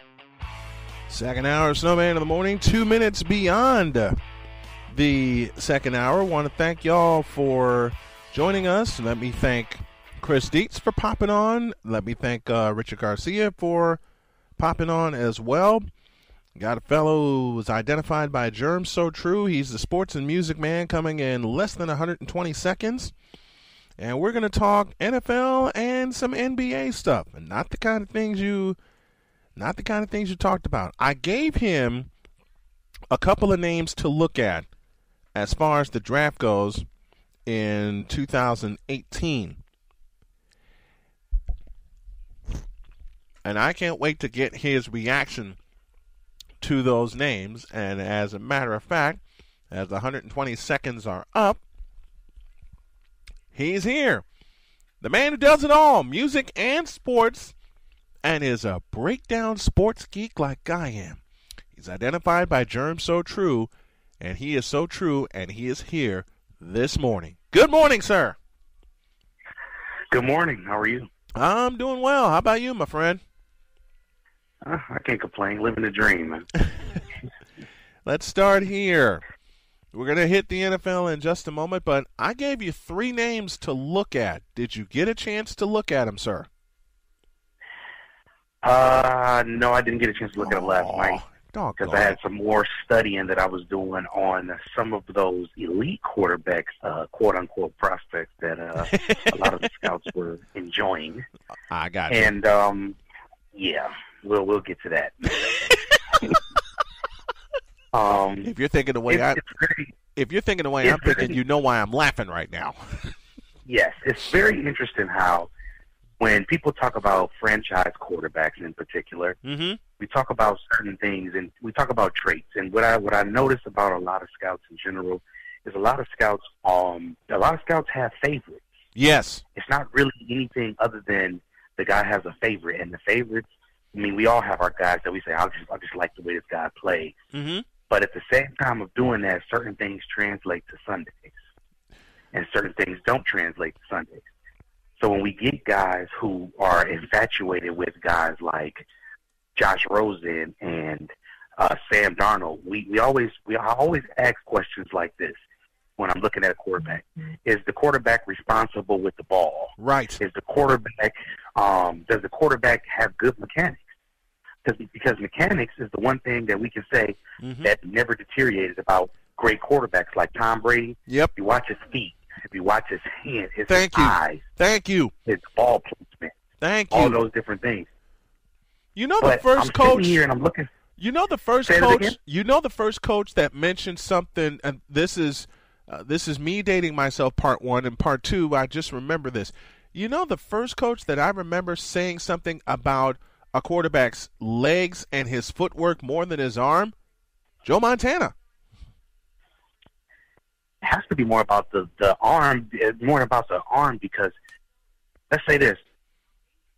Second hour of Snowman in the morning, 2 minutes beyond the second hour. Want to thank y'all for joining us. Let me thank Chris Dietz for popping on. Let me thank Richard Garcia for popping on as well. Got a fellow who was identified by Germ So True. He's the sports and music man coming in less than 120 seconds. And we're going to talk NFL and some NBA stuff, and not the kind of things you talked about. I gave him a couple of names to look at as far as the draft goes in 2018. And I can't wait to get his reaction to those names. And as a matter of fact, as the 120 seconds are up, he's here. The man who does it all, music and sports, and is a breakdown sports geek like I am. He's identified by Germ So True, and he is so true, and he is here this morning. Good morning, sir. Good morning. How are you? I'm doing well. How about you, my friend? I can't complain. Living the dream, man. Let's start here. We're going to hit the NFL in just a moment, but I gave you 3 names to look at. Did you get a chance to look at them, sir? No, I didn't get a chance to look at them last night because I had some more studying that I was doing on some of those elite quarterbacks, quote-unquote prospects that a lot of the scouts were enjoying. I got you. And, yeah, we'll get to that. If you're thinking the way I'm thinking, you know why I'm laughing right now. Yes, it's very interesting how when people talk about franchise quarterbacks in particular, we talk about certain things and we talk about traits. And what I notice about a lot of scouts in general is a lot of scouts have favorites. Yes, it's not really anything other than the guy has a favorite, and the favorites. I mean, we all have our guys that we say, I just like the way this guy plays. But at the same time of doing that, certain things translate to Sundays, and certain things don't translate to Sundays. So when we get guys who are infatuated with guys like Josh Rosen and Sam Darnold, I always ask questions like this when I'm looking at a quarterback. Is the quarterback responsible with the ball? Right. Is the quarterback does the quarterback have good mechanics? Because mechanics is the one thing that we can say that never deteriorated about great quarterbacks like Tom Brady. Yep. If you watch his feet, if you watch his hand, his eyes, his ball placement, all those different things. You know the first coach here and I'm looking. You know the first coach. You know the first coach that mentioned something, and this is me dating myself. Part 1 and part 2. I just remember this. You know the first coach that I remember saying something about a quarterback's legs and his footwork more than his arm? Joe Montana. It has to be more about the arm, because let's say this.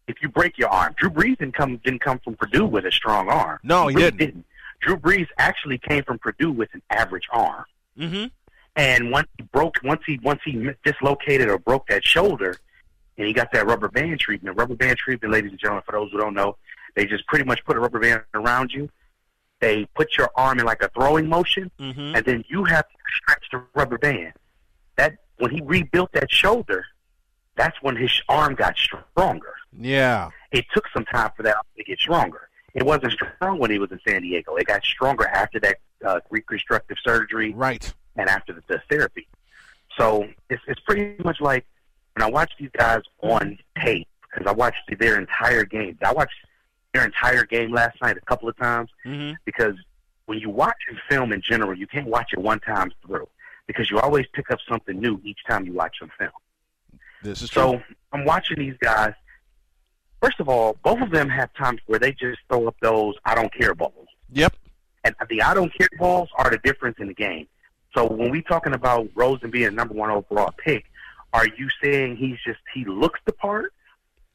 If you break your arm, Drew Brees didn't come from Purdue with a strong arm. No, he didn't. Drew Brees actually came from Purdue with an average arm. And once he dislocated or broke that shoulder, and he got that rubber band treatment. Rubber band treatment, ladies and gentlemen, for those who don't know, they just pretty much put a rubber band around you. They put your arm in like a throwing motion, and then you have to stretch the rubber band. That when he rebuilt that shoulder, that's when his arm got stronger. Yeah. It took some time for that to get stronger. It wasn't strong when he was in San Diego. It got stronger after that reconstructive surgery, right, and after the therapy. So it's pretty much like when I watch these guys on tape, because I watched their entire game. I watched their entire game last night a couple of times, because when you watch film in general, you can't watch it one time through, because you always pick up something new each time you watch some film. This is true. So I'm watching these guys. First of all, both of them have times where they just throw up those I don't care balls. Yep. And the I don't care balls are the difference in the game. So when we talking about Rosen being number 1 overall pick, are you saying he looks the part,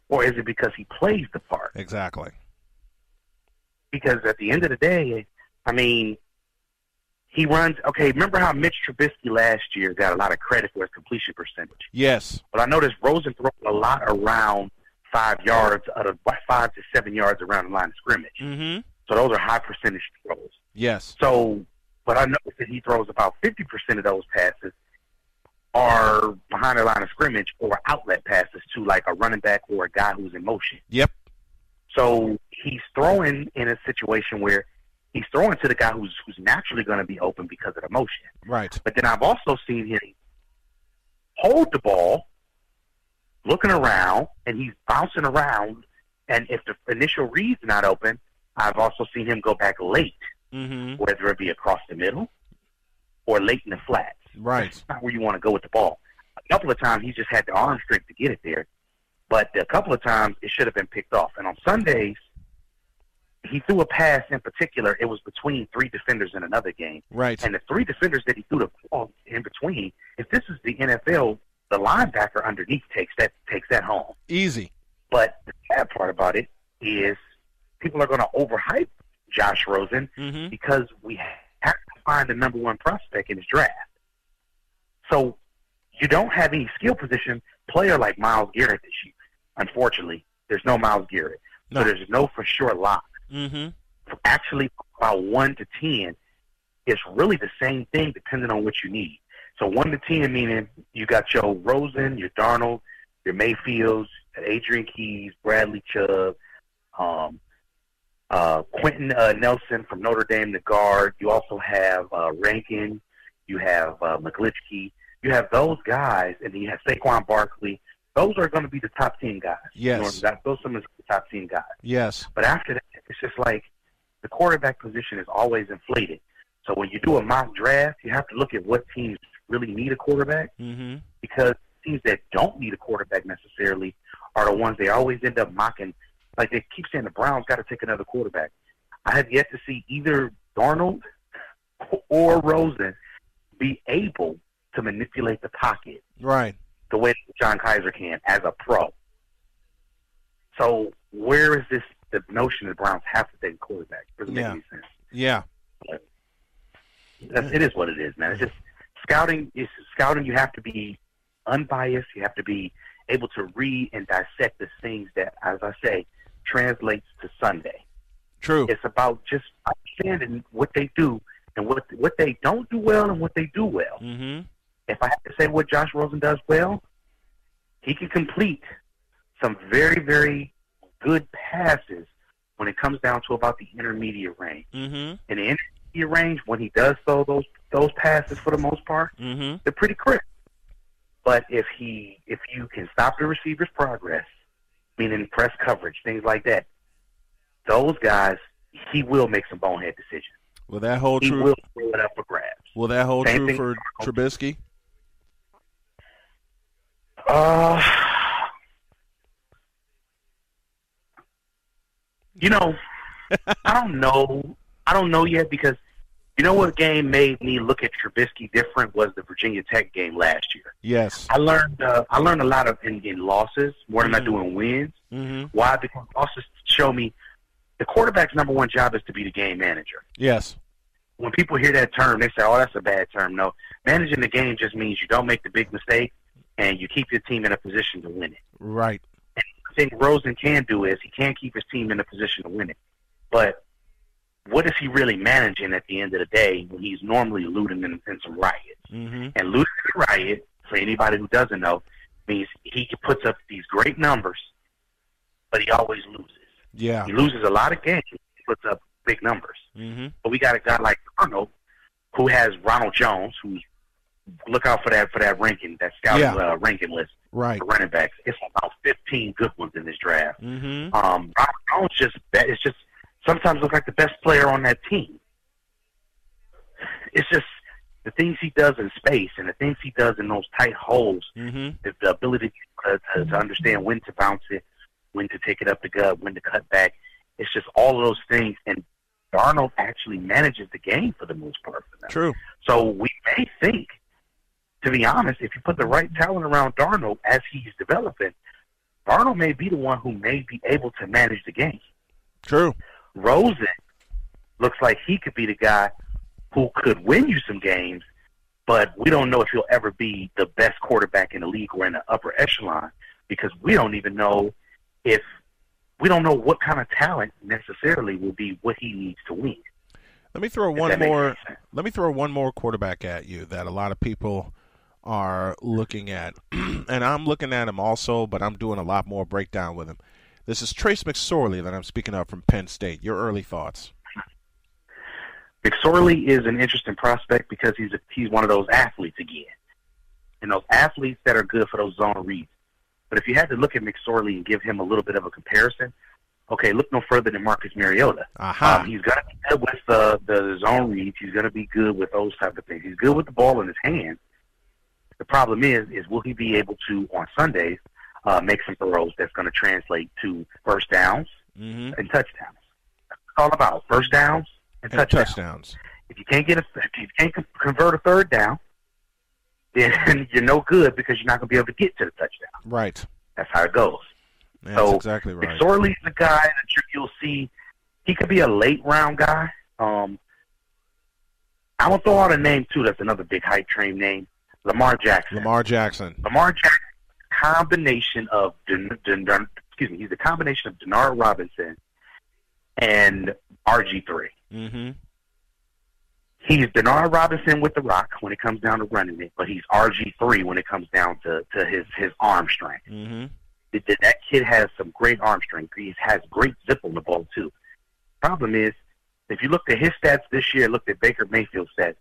or is it because he plays the part? Exactly. Because at the end of the day, I mean, he runs. Okay, remember how Mitch Trubisky last year got a lot of credit for his completion percentage? Yes. But I noticed Rosen throws a lot around 5 yards, out of 5 to 7 yards around the line of scrimmage. So those are high percentage throws. Yes. So, but I noticed that he throws about 50% of those passes are behind the line of scrimmage or outlet passes to like a running back or a guy who's in motion. Yep. So he's throwing in a situation where he's throwing to the guy who's naturally going to be open because of the motion. Right. But then I've also seen him hold the ball, looking around, and he's bouncing around. And if the initial read's not open, I've also seen him go back late, whether it be across the middle or late in the flats. Right. That's not where you want to go with the ball. A couple of times he just had the arm strength to get it there, but a couple of times it should have been picked off. And on Sundays, he threw a pass in particular. It was between 3 defenders in another game. Right. And the 3 defenders that he threw the ball in between, if this is the NFL, the linebacker underneath takes that home. Easy. But the sad part about it is people are going to overhype Josh Rosen because we have to find the number 1 prospect in his draft. So you don't have any skill position player like Myles Garrett this year. Unfortunately, there's no Myles Garrett. No. So there's no for sure lock. Actually, about 1 to 10 is really the same thing depending on what you need. So 1 to 10 meaning you got your Rosen, your Darnold, your Mayfields, Adrian Keys, Bradley Chubb, Quentin Nelson from Notre Dame, the guard. You also have Rankin. You have McGlinchey. You have those guys, and then you have Saquon Barkley. Those are going to be the top 10 guys. Yes. Those are some of the top 10 guys. Yes. But after that, it's just like the quarterback position is always inflated. So when you do a mock draft, you have to look at what teams really need a quarterback, because teams that don't need a quarterback necessarily are the ones they always end up mocking. Like they keep saying the Browns got to take another quarterback. I have yet to see either Darnold or Rosen be able to manipulate the pocket right the way John Kaiser can as a pro. So where is the notion that the Browns have to take a quarterback? Doesn't make any sense. Yeah. But it is what it is, man. It's just scouting. You have to be unbiased. You have to be able to read and dissect the things that, as I say, translates to Sunday. True. It's about just understanding what they do and what they don't do well and what they do well. If I have to say what Josh Rosen does well, he can complete some very, very good passes when it comes down to about the intermediate range. In the intermediate range, when he does throw those passes for the most part, they're pretty crisp. But if you can stop the receiver's progress, meaning press coverage, things like that, those guys, he will make some bonehead decisions. Will that hold true? He will throw it up for grabs. Will that hold true for Trubisky? I don't know. I don't know yet, because you know what game made me look at Trubisky different was the Virginia Tech game last year. Yes. I learned a lot in losses more than I do in wins. Why? Because losses show me the quarterback's number 1 job is to be the game manager. Yes. When people hear that term, they say, "Oh, that's a bad term." No, managing the game just means you don't make the big mistake and you keep your team in a position to win it. Right. And the thing Rosen can do is he can keep his team in a position to win it. But what is he really managing at the end of the day when he's normally looting in some riots? Mm-hmm. And looting in a riot, for anybody who doesn't know, means he puts up these great numbers, but he always loses. Yeah. He loses a lot of games. He puts up big numbers. Mm-hmm. But we got a guy like Arnold who has Ronald Jones, who's look out for that ranking, that scouting ranking list. Right. For running backs. It's about 15 good ones in this draft. Mm-hmm. Ronald Jones is just sometimes look like the best player on that team. It's just the things he does in space and the things he does in those tight holes, mm-hmm. the ability to understand when to bounce it, when to take it up the gut, when to cut back. It's just all of those things. And Darnold actually manages the game for the most part for them. True. So we may think, to be honest, if you put the right talent around Darnold as he's developing, Darnold may be the one who may be able to manage the game. True. Rosen looks like he could be the guy who could win you some games, but we don't know if he'll ever be the best quarterback in the league or in the upper echelon because we don't even know we don't know what kind of talent necessarily will be what he needs to win. Let me throw one more quarterback at you that a lot of people are looking at, and I'm looking at him also, but I'm doing a lot more breakdown with him. This is Trace McSorley that I'm speaking of from Penn State. Your early thoughts? McSorley is an interesting prospect because he's one of those athletes again, and those athletes that are good for those zone reads. But if you had to look at McSorley and give him a little bit of a comparison, okay, look no further than Marcus Mariota. He's going to be good with the zone reads. He's going to be good with those type of things. He's good with the ball in his hand. The problem is will he be able to, on Sundays, make some throws that's going to translate to first downs mm-hmm. and touchdowns. That's what it's all about, first downs and touchdowns. If you can't convert a third down, then you're no good because you're not going to be able to get to the touchdown. Right. That's how it goes. That's exactly right. McSorley's the guy that you'll see. He could be a late-round guy. I'm going to throw out a name, too. That's another big hype train name. Lamar Jackson. Lamar Jackson, combination of he's the combination of Denard Robinson and RG3. Mm-hmm. He's Denard Robinson with the rock when it comes down to running it, but he's RG3 when it comes down to his arm strength. Mm-hmm. That kid has some great arm strength. He has great zip on the ball, too. Problem is, if you looked at his stats this year, looked at Baker Mayfield's stats,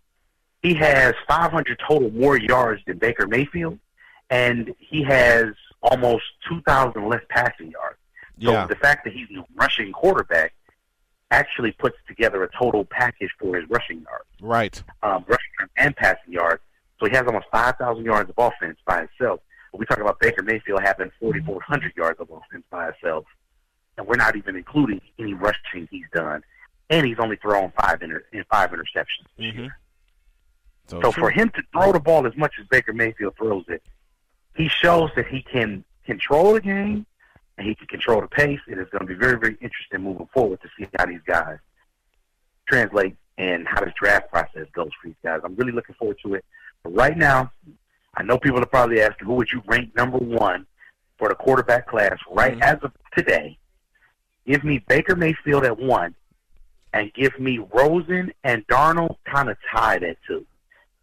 he has 500 total more yards than Baker Mayfield, and he has almost 2,000 less passing yards. So the fact that he's a rushing quarterback actually puts together a total package for his rushing yards. Right. Rushing and passing yards. So he has almost 5,000 yards of offense by himself. But we talk about Baker Mayfield having 4,400 yards of offense by himself, and we're not even including any rushing he's done. And he's only thrown five interceptions this year. So for him to throw the ball as much as Baker Mayfield throws it, he shows that he can control the game and he can control the pace. It is going to be very, very interesting moving forward to see how these guys translate and how this draft process goes for these guys. I'm really looking forward to it. But right now, I know people are probably asking, who would you rank number one for the quarterback class as of today? Give me Baker Mayfield at 1 and give me Rosen and Darnold kind of tied at 2.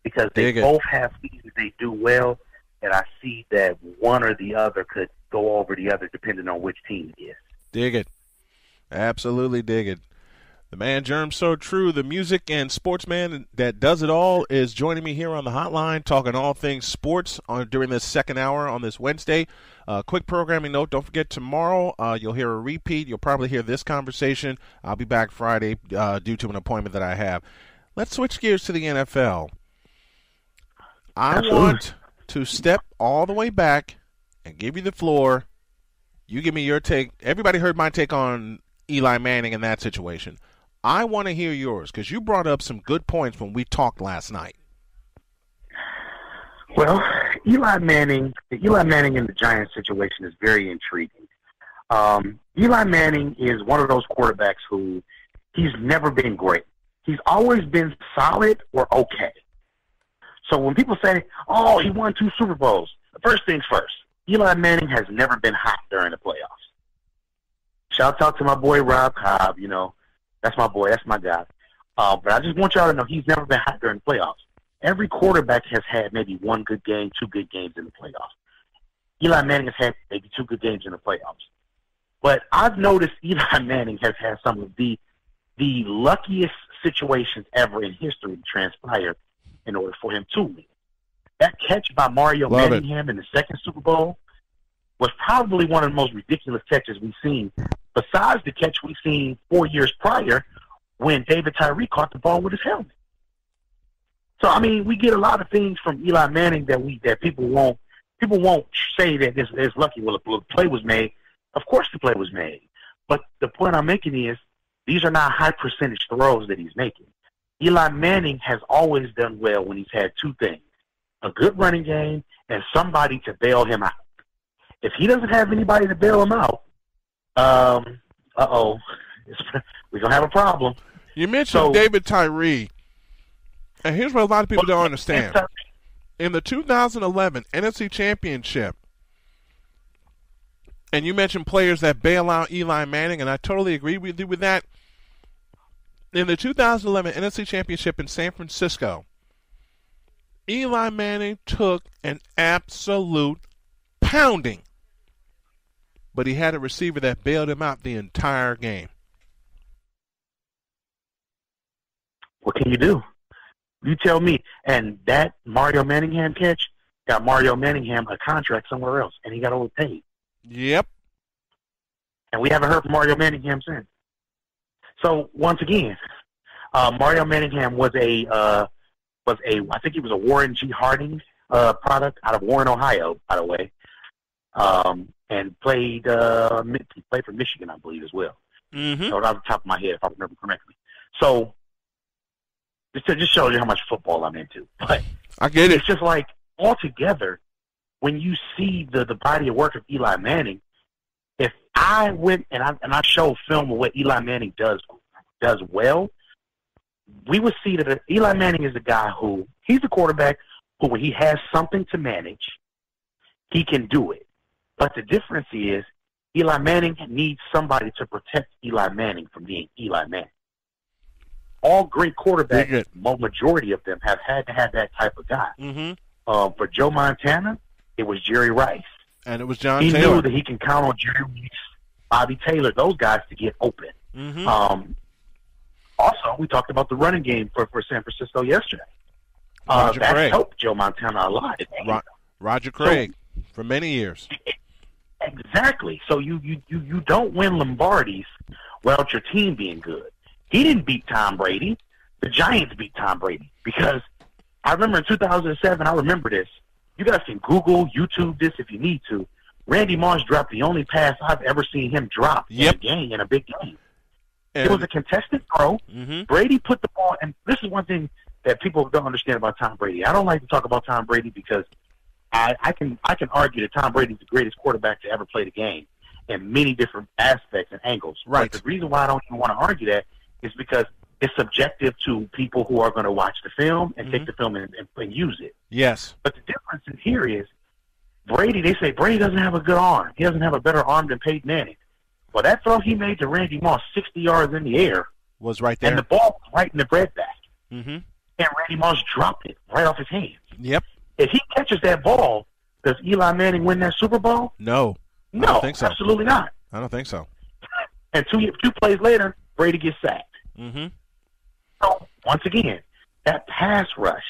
Because they both have seasons they do well, and I see that one or the other could go over the other depending on which team it is. Dig it. Absolutely dig it. The man Germ So True, the music and sportsman that does it all, is joining me here on the hotline talking all things sports during this second hour on this Wednesday. Quick programming note, don't forget tomorrow you'll hear a repeat. You'll probably hear this conversation. I'll be back Friday due to an appointment that I have. Let's switch gears to the NFL. I want to step all the way back and give you the floor. You give me your take. Everybody heard my take on Eli Manning in that situation. I want to hear yours because you brought up some good points when we talked last night. Well, Eli Manning in the Giants situation is very intriguing. Eli Manning is one of those quarterbacks who he's never been great. He's always been solid or okay. So when people say, oh, he won 2 Super Bowls, first things first. Eli Manning has never been hot during the playoffs. Shout out to my boy Rob Cobb. You know, that's my boy. That's my guy. But I just want y'all to know he's never been hot during the playoffs. Every quarterback has had maybe one good game, 2 good games in the playoffs. Eli Manning has had maybe 2 good games in the playoffs. But I've noticed Eli Manning has had some of the luckiest situations ever in history to transpire in order for him to win. That catch by Mario Manningham in the second Super Bowl was probably one of the most ridiculous catches we've seen, besides the catch we've seen 4 years prior when David Tyree caught the ball with his helmet. So, I mean, we get a lot of things from Eli Manning that people won't say that it's lucky. Well, the play was made. Of course the play was made. But the point I'm making is these are not high percentage throws that he's making. Eli Manning has always done well when he's had 2 things: a good running game and somebody to bail him out. If he doesn't have anybody to bail him out, we're going to have a problem. You mentioned David Tyree, and here's what a lot of people don't understand. In the 2011 NFC Championship, and you mentioned players that bail out Eli Manning, and I totally agree with you with that. In the 2011 NFC Championship in San Francisco, Eli Manning took an absolute pounding, but he had a receiver that bailed him out the entire game. What can you do? You tell me. And that Mario Manningham catch got Mario Manningham a contract somewhere else, and he got overpaid. Yep. And we haven't heard from Mario Manningham since. So once again, Mario Manningham was I think he was a Warren G. Harding product out of Warren, Ohio, by the way, and played for Michigan, I believe, as well. Mm-hmm. So off the top of my head, if I remember correctly. So just shows you how much football I'm into. But I get it. It's just like altogether, when you see the body of work of Eli Manning, if I went and I show film of what Eli Manning does well, we would see that Eli Manning is a guy who he's a quarterback who, when he has something to manage, he can do it. But the difference is Eli Manning needs somebody to protect Eli Manning from being Eli Manning. All great quarterbacks, majority of them, have had to have that type of guy. Mm-hmm. For Joe Montana, it was Jerry Rice. And it was John Taylor. He Taylor. knew that he can count on Jerry Rice, Bobby Taylor, those guys to get open. Mm-hmm. Also, we talked about the running game for San Francisco yesterday. Roger that Craig. helped Joe Montana a lot. Roger Craig for many years. Exactly. So you don't win Lombardis without your team being good. He didn't beat Tom Brady. The Giants beat Tom Brady. Because I remember in 2007, I remember this. You guys can Google, YouTube this if you need to. Randy Moss dropped the only pass I've ever seen him drop in a big game. It was a contested throw. Mm-hmm. Brady put the ball, and this is one thing that people don't understand about Tom Brady. I don't like to talk about Tom Brady because I can argue that Tom Brady is the greatest quarterback to ever play the game in many different aspects and angles. Right. But the reason why I don't even want to argue that is because it's subjective to people who are going to watch the film and take the film and use it. Yes. But the difference in here is Brady, they say Brady doesn't have a good arm. He doesn't have a better arm than Peyton Manning. Well, that throw he made to Randy Moss 60 yards in the air was right there. and the ball was right in the breadbasket. Mm-hmm. And Randy Moss dropped it right off his hands. Yep. If he catches that ball, does Eli Manning win that Super Bowl? No. No, I don't think so. Absolutely not. I don't think so. And two plays later, Brady gets sacked. Mm-hmm. So, once again, that pass rush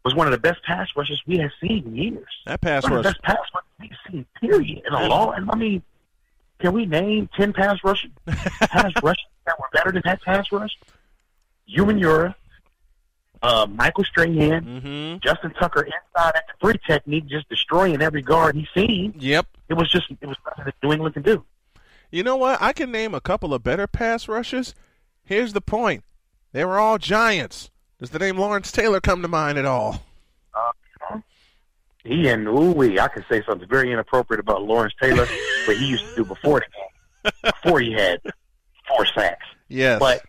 was one of the best pass rushes we have seen in years. That pass one rush. of the best pass rushes we've seen, period. In a long, and I mean, can we name 10 pass rushes that were better than that pass rush? Ewan Ura, Michael Strahan, Justin Tucker inside at the 3 technique, just destroying every guard he's seen. Yep. It was nothing that New England can do. You know what? I can name a couple of better pass rushes. Here's the point. They were all Giants. Does the name Lawrence Taylor come to mind at all? I could say something very inappropriate about Lawrence Taylor, what he used to do before the game, before he had 4 sacks. Yes. But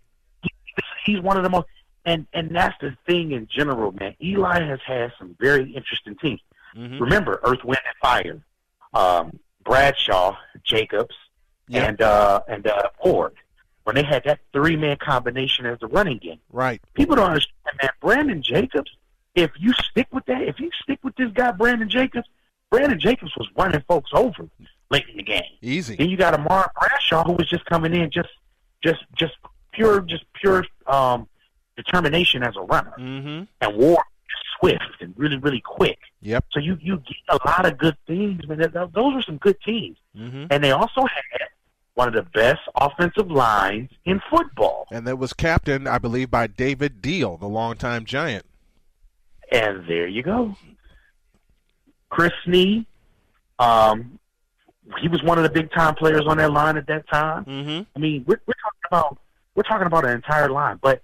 he's one of the most, and that's the thing in general, man. Eli has had some very interesting teams. Remember, Earth, Wind, and Fire, Bradshaw, Jacobs, and Ford. When they had that three-man combination as the running game. Right. People don't understand, man. Brandon Jacobs, if you stick with that, if you stick with this guy, Brandon Jacobs was running folks over late in the game. Easy. Then you got Amar Bradshaw, who was just coming in just pure determination as a runner. And Ward swift and really, really quick. Yep. So you get a lot of good things, man. Those were some good teams. And they also had one of the best offensive lines in football. And that was captained, I believe, by David Deal, the longtime Giant. And there you go. Chris Snee, he was one of the big-time players on that line at that time. I mean, we're talking about an entire line. But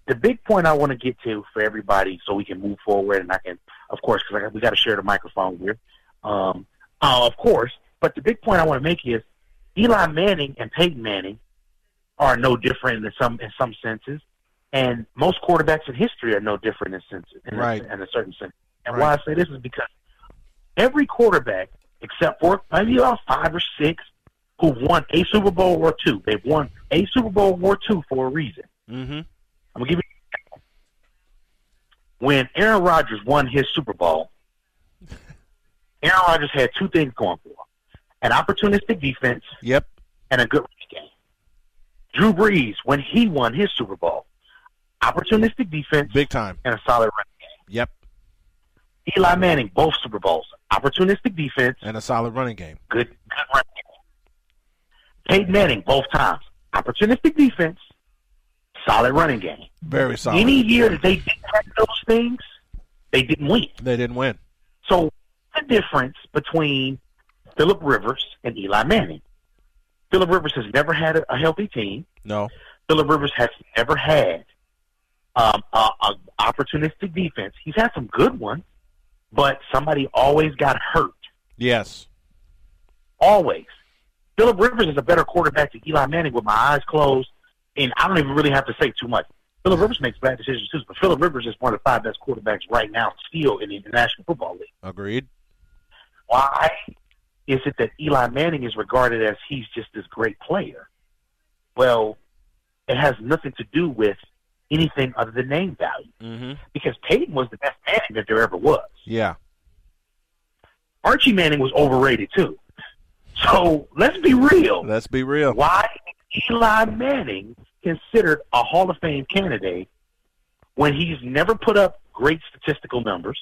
the big point I want to get to for everybody, so we can move forward, and I can, of course, because we got to share the microphone here. Of course, but the big point I want to make is Eli Manning and Peyton Manning are no different in some senses, and most quarterbacks in history are no different in a certain sense. And why I say this is because every quarterback, except for maybe about 5 or 6, who won a Super Bowl or 2, they've won a Super Bowl or 2 for a reason. I'm gonna give you an example. When Aaron Rodgers won his Super Bowl, Aaron Rodgers had 2 things going for him. An opportunistic defense, and a good running game. Drew Brees, when he won his Super Bowl, opportunistic defense, big time, and a solid running game. Yep. Eli Manning, both Super Bowls, opportunistic defense, and a solid running game. Good running game. Peyton Manning, both times, opportunistic defense, solid running game. Very solid. Any year that they didn't have those things, they didn't win. They didn't win. So the difference between Phillip Rivers and Eli Manning. Phillip Rivers has never had a healthy team. No. Phillip Rivers has never had a opportunistic defense. He's had some good ones, but somebody always got hurt. Yes. Always. Phillip Rivers is a better quarterback than Eli Manning with my eyes closed, and I don't even really have to say too much. Phillip Rivers makes bad decisions too, but Phillip Rivers is one of the 5 best quarterbacks right now still in the National Football League. Agreed. Why is it that Eli Manning is regarded as he's just this great player? Well, it has nothing to do with anything other than name value. Because Peyton was the best Manning that there ever was. Yeah. Archie Manning was overrated too. So let's be real. Let's be real. Why is Eli Manning considered a Hall of Fame candidate when he's never put up great statistical numbers?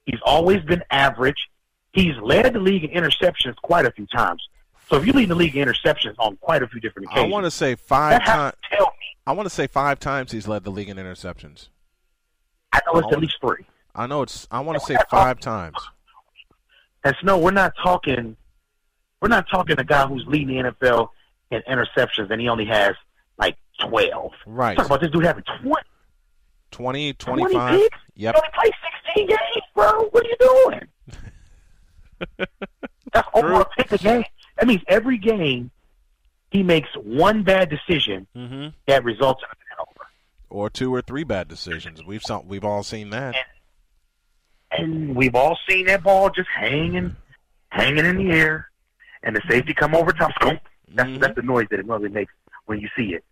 He's always been average. He's led the league in interceptions quite a few times. So if you lead the league in interceptions on quite a few different occasions, I want to say 5 times. Tell me. I want to say 5 times he's led the league in interceptions. I know it's at least 3. I know it's. I want to say 5 times. And Snow, we're not talking a guy who's leading the NFL in interceptions and he only has like 12. Right. Talk about this dude having 20, 25. 20 picks? Yep. You only play 16 games, bro. What are you doing? That's over a pick a game. That means every game he makes one bad decision that results in a turnover. Or 2 or 3 bad decisions. We've all seen that. And we've all seen that ball just hanging in the air, and the safety come over top. That's the noise that it normally makes when you see it.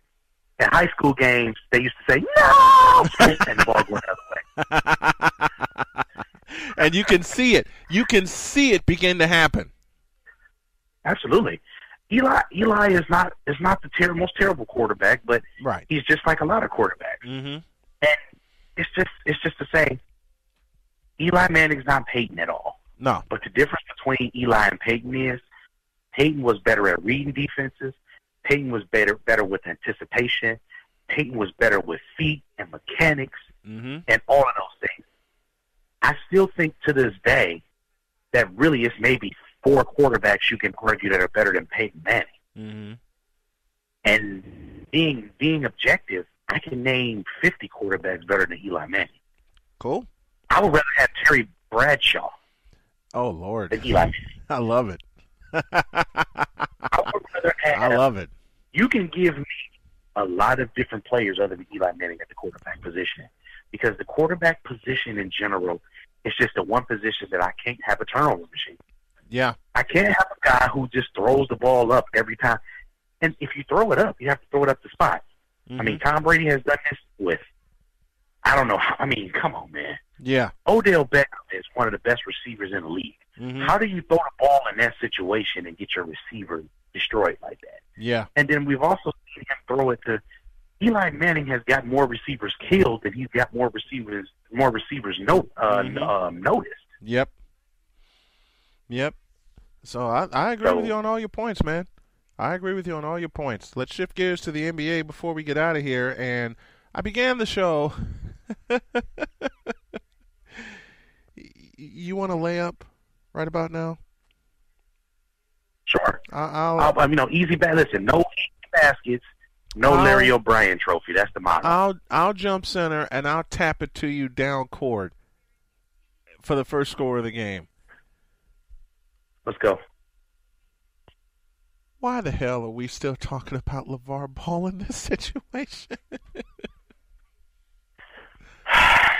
In high school games, they used to say, "No!" and the ball went the other way. And you can see it. You can see it begin to happen. Absolutely. Eli is not the most terrible quarterback, but he's just like a lot of quarterbacks. And it's just to say, Eli Manning's not Peyton at all. No. But the difference between Eli and Peyton is Peyton was better at reading defenses. Peyton was better with anticipation. Peyton was better with feet and mechanics and all of those things. I still think to this day that really is maybe 4 quarterbacks you can argue that are better than Peyton Manning. And being objective, I can name 50 quarterbacks better than Eli Manning. Cool. I would rather have Terry Bradshaw. Oh, Lord. Than Eli Manning. I love it. I would rather have. I love it. You can give me a lot of different players other than Eli Manning at the quarterback position, because the quarterback position in general It's just the one position that I can't have a turnover machine. Yeah. I can't have a guy who just throws the ball up every time. And if you throw it up, you have to throw it up the spot. I mean, Tom Brady has done this with, I don't know. I mean, come on, man. Yeah. Odell Beckham is one of the best receivers in the league. How do you throw the ball in that situation and get your receiver destroyed like that? Yeah. And then we've also seen him throw it to Eli Manning has got more receivers killed than he's got more receivers noticed. Yep. So I agree with you on all your points, man. I agree with you on all your points. Let's shift gears to the NBA before we get out of here. And I began the show. You want a layup right about now? Sure. I'll easy listen, no easy baskets, no Larry O'Brien trophy. That's the motto. I'll jump center and I'll tap it to you down court for the first score of the game. Let's go. Why the hell are we still talking about LeVar Ball in this situation?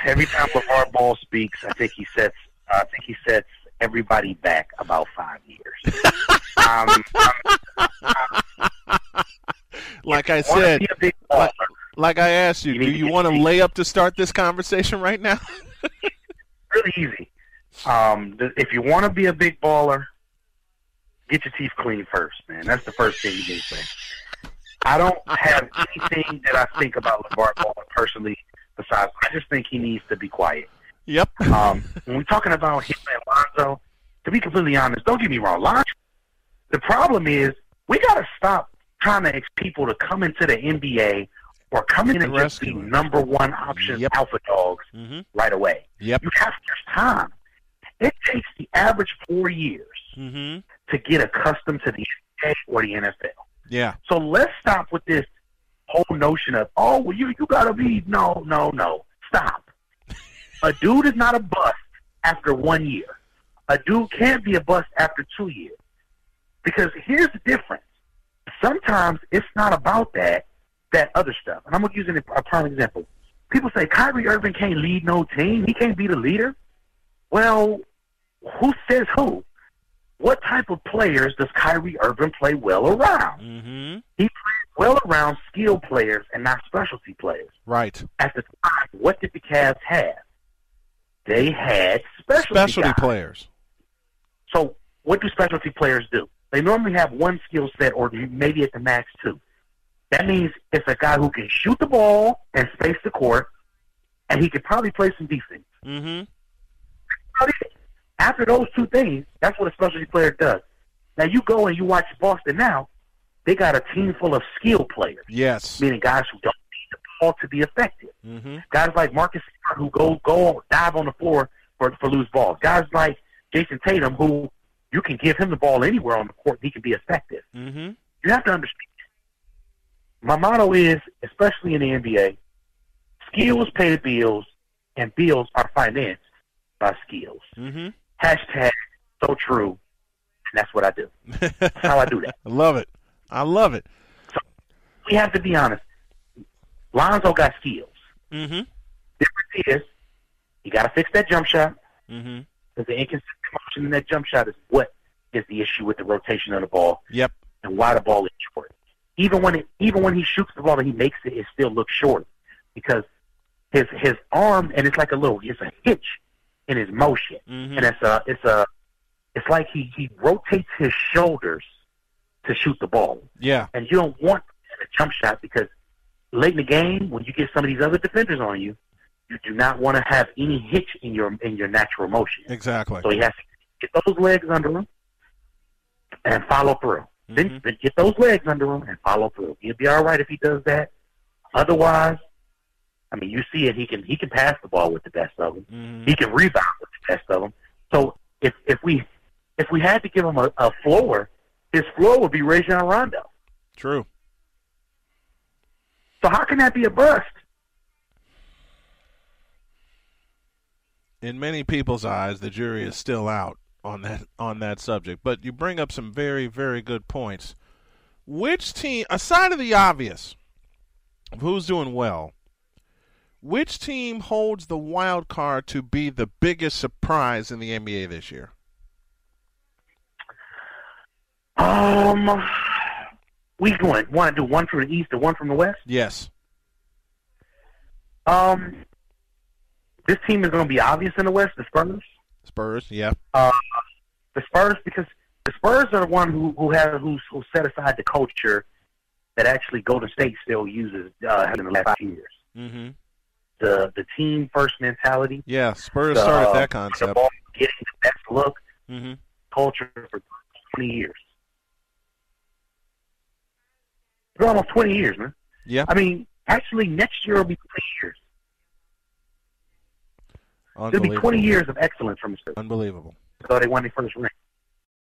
Every time LeVar Ball speaks, I think he sets everybody back about 5 years. Like I said, like I asked you, do you want to lay up to start this conversation right now? Really easy. If you want to be a big baller, get your teeth clean first, man. That's the first thing you need to say. I don't have anything that I think about LeVar Ball personally besides I just think he needs to be quiet. Yep. When we're talking about him and Lonzo, to be completely honest, don't get me wrong, Lonzo, the problem is we got to stop trying to expect people to come into the NBA or come in and just be number one option alpha dogs right away. Yep. You have there's time. It takes the average 4 years to get accustomed to the NBA or the NFL. Yeah. So let's stop with this whole notion of, oh, well, you got to be, no. Stop. A dude is not a bust after 1 year. A dude can't be a bust after 2 years. Because here's the difference. Sometimes it's not about that other stuff. And I'm going to use a prime example. People say Kyrie Irving can't lead no team. He can't be the leader. Well, who says who? What type of players does Kyrie Irving play well around? He plays well around skilled players and not specialty players. Right. At the time, what did the Cavs have? They had specialty players. So what do specialty players do? They normally have one skill set or maybe at the max two. That means it's a guy who can shoot the ball and space the court, and he could probably play some defense. After those two things, that's what a specialty player does. Now, you go and you watch Boston now, they got a team full of skilled players. Yes. Meaning guys who don't need the ball to be effective. Guys like Marcus Smart who go dive on the floor for loose balls. Guys like Jason Tatum who you can give him the ball anywhere on the court, he can be effective. You have to understand. My motto is, especially in the NBA, skills pay the bills, and bills are financed by skills. Hashtag so true, and that's what I do. That's how I do that. I love it. So we have to be honest. Lonzo got skills. Difference is, you got to fix that jump shot. Because the inconsistent motion in that jump shot is what is the issue with the rotation of the ball. Yep. And why the ball is short. Even when he shoots the ball and he makes it, it still looks short because his arm and it's a hitch in his motion, and it's like he rotates his shoulders to shoot the ball. Yeah. And you don't want a jump shot because late in the game when you get some of these other defenders on you, you do not want to have any hitch in your natural motion. Exactly. So he has to get those legs under him and follow through. Then get those legs under him and follow through. He'll be all right if he does that. Otherwise, I mean, you see it. He can pass the ball with the best of them. He can rebound with the best of them. So if we had to give him a floor, his floor would be Rajon Rondo. True. So how can that be a bust? In many people's eyes, the jury is still out on that subject. But you bring up some very, very good points. Which team, aside of the obvious of who's doing well, Which team holds the wild card to be the biggest surprise in the NBA this year? We want to do one from the East and one from the West? Yes. This team is going to be obvious in the West, the Spurs. Spurs, yeah. The Spurs, because the Spurs are the one who set aside the culture that actually Golden State still uses in the last 5 years. Mm-hmm. The team first mentality. Yeah, Spurs started that concept. The ball, getting the best look, mm-hmm. culture for 20 years. For almost 20 years, man. Yeah. I mean, actually, next year will be 20 years. It'll be 20 years of excellence from the Spurs. Unbelievable. So they won their first ring.